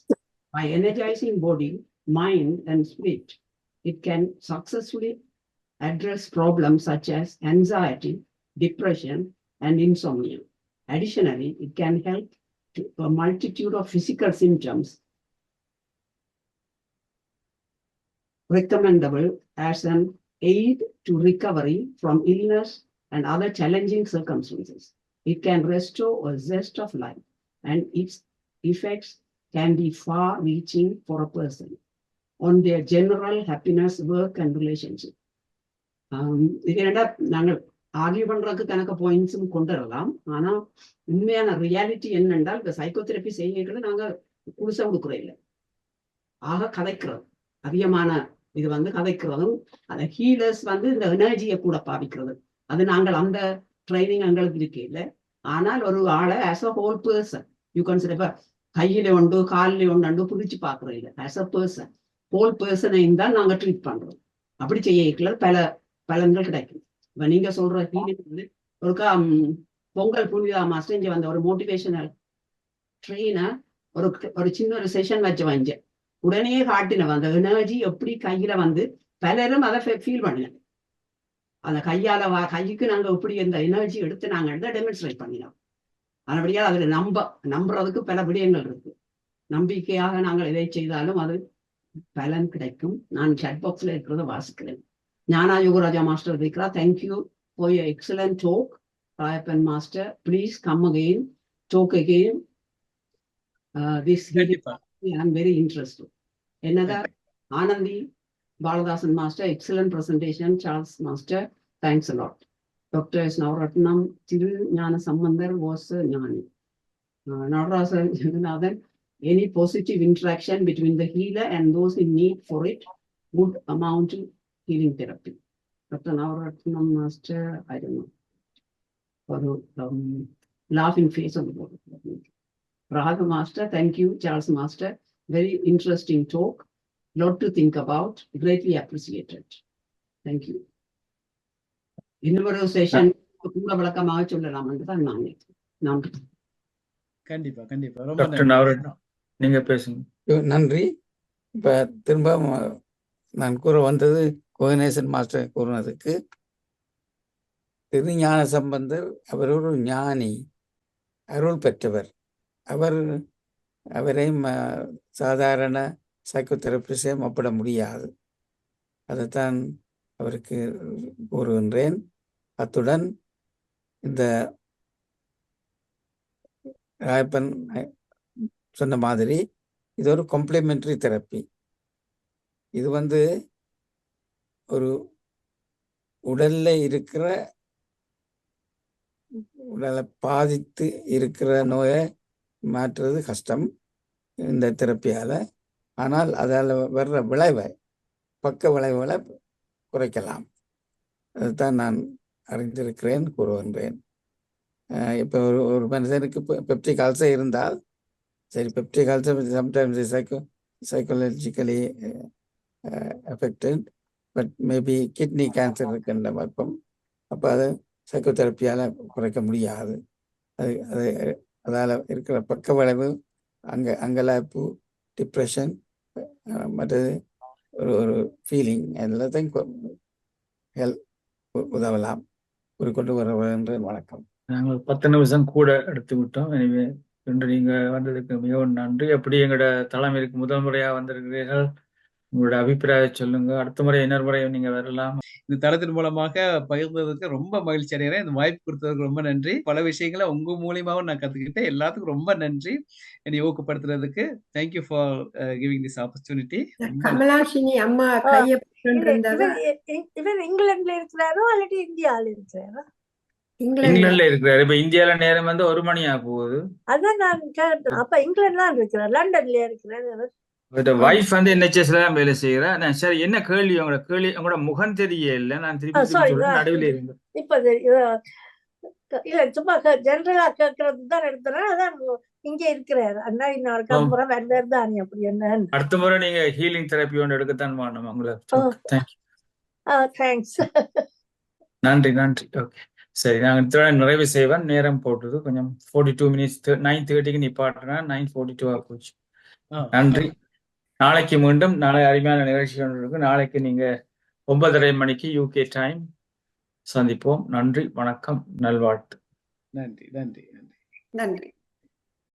By energizing body, mind, and spirit, it can successfully address problems such as anxiety, depression, and insomnia. Additionally, it can help to a multitude of physical symptoms recommendable as an aid to recovery from illness and other challenging circumstances. It can restore a zest of life, and its effects can be far-reaching for a person on their general happiness, work, and relationship. இது என்னடா நாங்கள் argue பண்றதுக்கு கணக்கு பாயிண்ட்ஸும் கொண்டு வரலாம். ஆனா உண்மையான reality என்னென்றால் இந்த சைக்கோதெரப்பி செய்யறது நாங்க புதுசா கொடுக்குறோம் இல்லை, ஆக கதைக்கிறது அதிகமான இது வந்து கதைக்கிறதும் அந்த ஹீலர்ஸ் வந்து இந்த எனர்ஜியை கூட பாவிக்கிறது. அது நாங்கள் அந்த ட்ரைனிங் எங்களுக்கு இருக்கு இல்லை. ஆனால் ஒரு ஆளை as a whole person you consider. இப்ப கையில உண்டு காலில ஒன்று புரிச்சு பாக்குறது இல்லை. ஆஸ் அ பர்சன் ஹோல் பர்சனையும் தான் நாங்க ட்ரீட் பண்றோம். அப்படி செய்யல பல பலன்கள் கிடைக்கும். இப்ப நீங்க சொல்ற ஹீலிங் வந்து ஒருக்கா பொங்கல் புனிதா மாஸ்டர் இங்க வந்த ஒரு மோட்டிவேஷனல் ட்ரெயினர் ஒரு சின்ன ஒரு செஷன் வச்சு வஞ்ச உடனே காட்டின அந்த எனர்ஜி எப்படி கையில வந்து பலரும் அதை ஃபீல் பண்ணல. அந்த கைக்கு நாங்க எப்படி அந்த எனர்ஜி எடுத்து நாங்க டெமான்ஸ்ட்ரேட் பண்ணினோம். அதுபடியா அதுல நம்புறதுக்கு பல விடயங்கள் இருக்கு. நம்பிக்கையாக நாங்கள் எதை செய்தாலும் அது பலன் கிடைக்கும். நான் சாட் பாக்ஸ்ல இருக்கிறத வாசிக்கிறேன். ஞானா யோகராஜா மாஸ்டர் இருக்கிறா. Thank you for your excellent talk Rayappan master. Please come again, talk again. This I'm very interested. Another Anandi Baladasan Master, excellent presentation. Charles Master, thanks a lot. Dr. S. Navaratnam Thiru Jnana Sambandar was Jnani. Nadarasa Jaganathan, any positive interaction between the healer and those in need for it would amount to healing therapy. Dr. Navaratnam Master, I don't know, for the laughing face on the board. Raga Master, thank you. Charles Master, very interesting talk. Lot to think about. Greatly appreciated. Thank you. இன்னொரு session கூட விளக்கமாக சொல்லலாம் என்று தான் நான் நன்றி. கண்டிப்பா கண்டிப்பா ரொம்ப நீங்க பேசுங்க. நன்றி. இப்ப திரும்ப நான் கூற வந்தது கோகனேசன் மாஸ்டர் கூறினதுக்கு, திருஞான சம்பந்தர் அவர் ஒரு ஞானி, அருள் பெற்றவர். அவரை சாதாரண சைக்கோதெரபிஸ்டையும் ஒப்பிட முடியாது. அதைத்தான் அவருக்கு கூறுகின்றேன். அத்துடன் இந்த ராயப்பன் சொன்ன மாதிரி இது ஒரு காம்ப்ளிமெண்டரி தெரப்பி. இது வந்து ஒரு உடலை பாதித்து இருக்கிற நோயை மாற்றுறது கஷ்டம் இந்த தெரப்பியால. ஆனால் அதால் வர்ற பக்க விளைவுகளை குறைக்கலாம். அதுதான் நான் அறிந்திருக்கிறேன், கூறுகின்றேன். இப்போ ஒரு மனிதனுக்கு பெப்டிக் அல்சர் இருந்தால் சரி, peptic ulcer sometimes psychologically affected, but maybe kidney cancer இருக்கின்ற வைப்பம். அப்போ அதை சைக்கோதெரப்பியால் குறைக்க முடியாது. அதால் இருக்கிற பக்க விளைவு அங்கலாய்ப்பு, டிப்ரெஷன், மற்றது ஒரு ஃபீலிங் எல்லாத்தையும் உதவலாம். கொண்டு வருகின்றேன். வணக்கம். நாங்கள் 10 நிமிஷம் கூட எடுத்து விட்டோம். எனவே இன்று நீங்க வந்ததுக்கு மிகவும் நன்றி. எப்படி எங்களோட தலைமைக்கு முதல் முறையா வந்திருக்கிறீர்கள், உங்களோட அபிப்பிராயம் சொல்லுங்க. அடுத்த முறை இன்னொரு முறை நீங்க வரலாம். இந்த தளத்தின் மூலமாக பகிர்ந்ததுக்கு ரொம்ப மகிழ்ச்சி அடைகிறேன். இந்த வாய்ப்பு கொடுத்ததுக்கு ரொம்ப நன்றி. பல விஷயங்களை உங்க மூலியமாவும் நான் கத்துக்கிட்டேன். எல்லாத்துக்கும் ரொம்ப நன்றி என்னை ஊக்கப்படுத்துறதுக்கு. Thank you for giving this opportunity. Kamalashini அம்மா கையை இவர் இங்கிலாந்துல இருக்கிறாரோ அல்லது இந்தியாவில இருக்கிறாரோ? இங்கிலாந்துல இருக்கிறாரு. இப்ப இந்தியால நேரம் வந்து 1 மணி ஆகுது. அதான் நான் கேட்டேன். அப்ப இங்கிலாந்துல இருக்கிறார், லண்டன்ல இருக்கிறார். வைஃப் வந்து NHSல தான் வேலை செய்யறேன். சரி, என்ன கேள்வி? உங்களோட முகம் தெரிய இல்ல, நான் திருப்பி நடுவில் இருந்தேன். இப்ப இல்ல சும்மா ஜெனரலா கேட்கறது தான் எடுத்துறேன். அதான் இங்க இருக்கிறார் அண்ணா இன்னொரு கம்புறம் வந்தார் தானே அப்படி என்ன அடுத்த முறை நீங்க ஹீலிங் தெரப்பி ஒன்று எடுக்கத்தான் வேணும் உங்களுக்கு. தேங்க்யூ. தேங்க்ஸ். நன்றி நன்றி. ஓகே சரி, நாங்கள் இத்துடன் நிறைவு செய்வேன். நேரம் போட்டது கொஞ்சம் 42 minutes. 9:30க்கு நிப்பாட்டினா 9:42 போச்சு. நன்றி. நாளைக்கு மீண்டும் நாளை அருமையான நிகழ்ச்சிகள் இருக்கு. நாளைக்கு நீங்க 9:30 மணிக்கு UK டைம் சந்திப்போம். நன்றி, வணக்கம், நல்வாழ்த்து. நன்றி நன்றி நன்றி.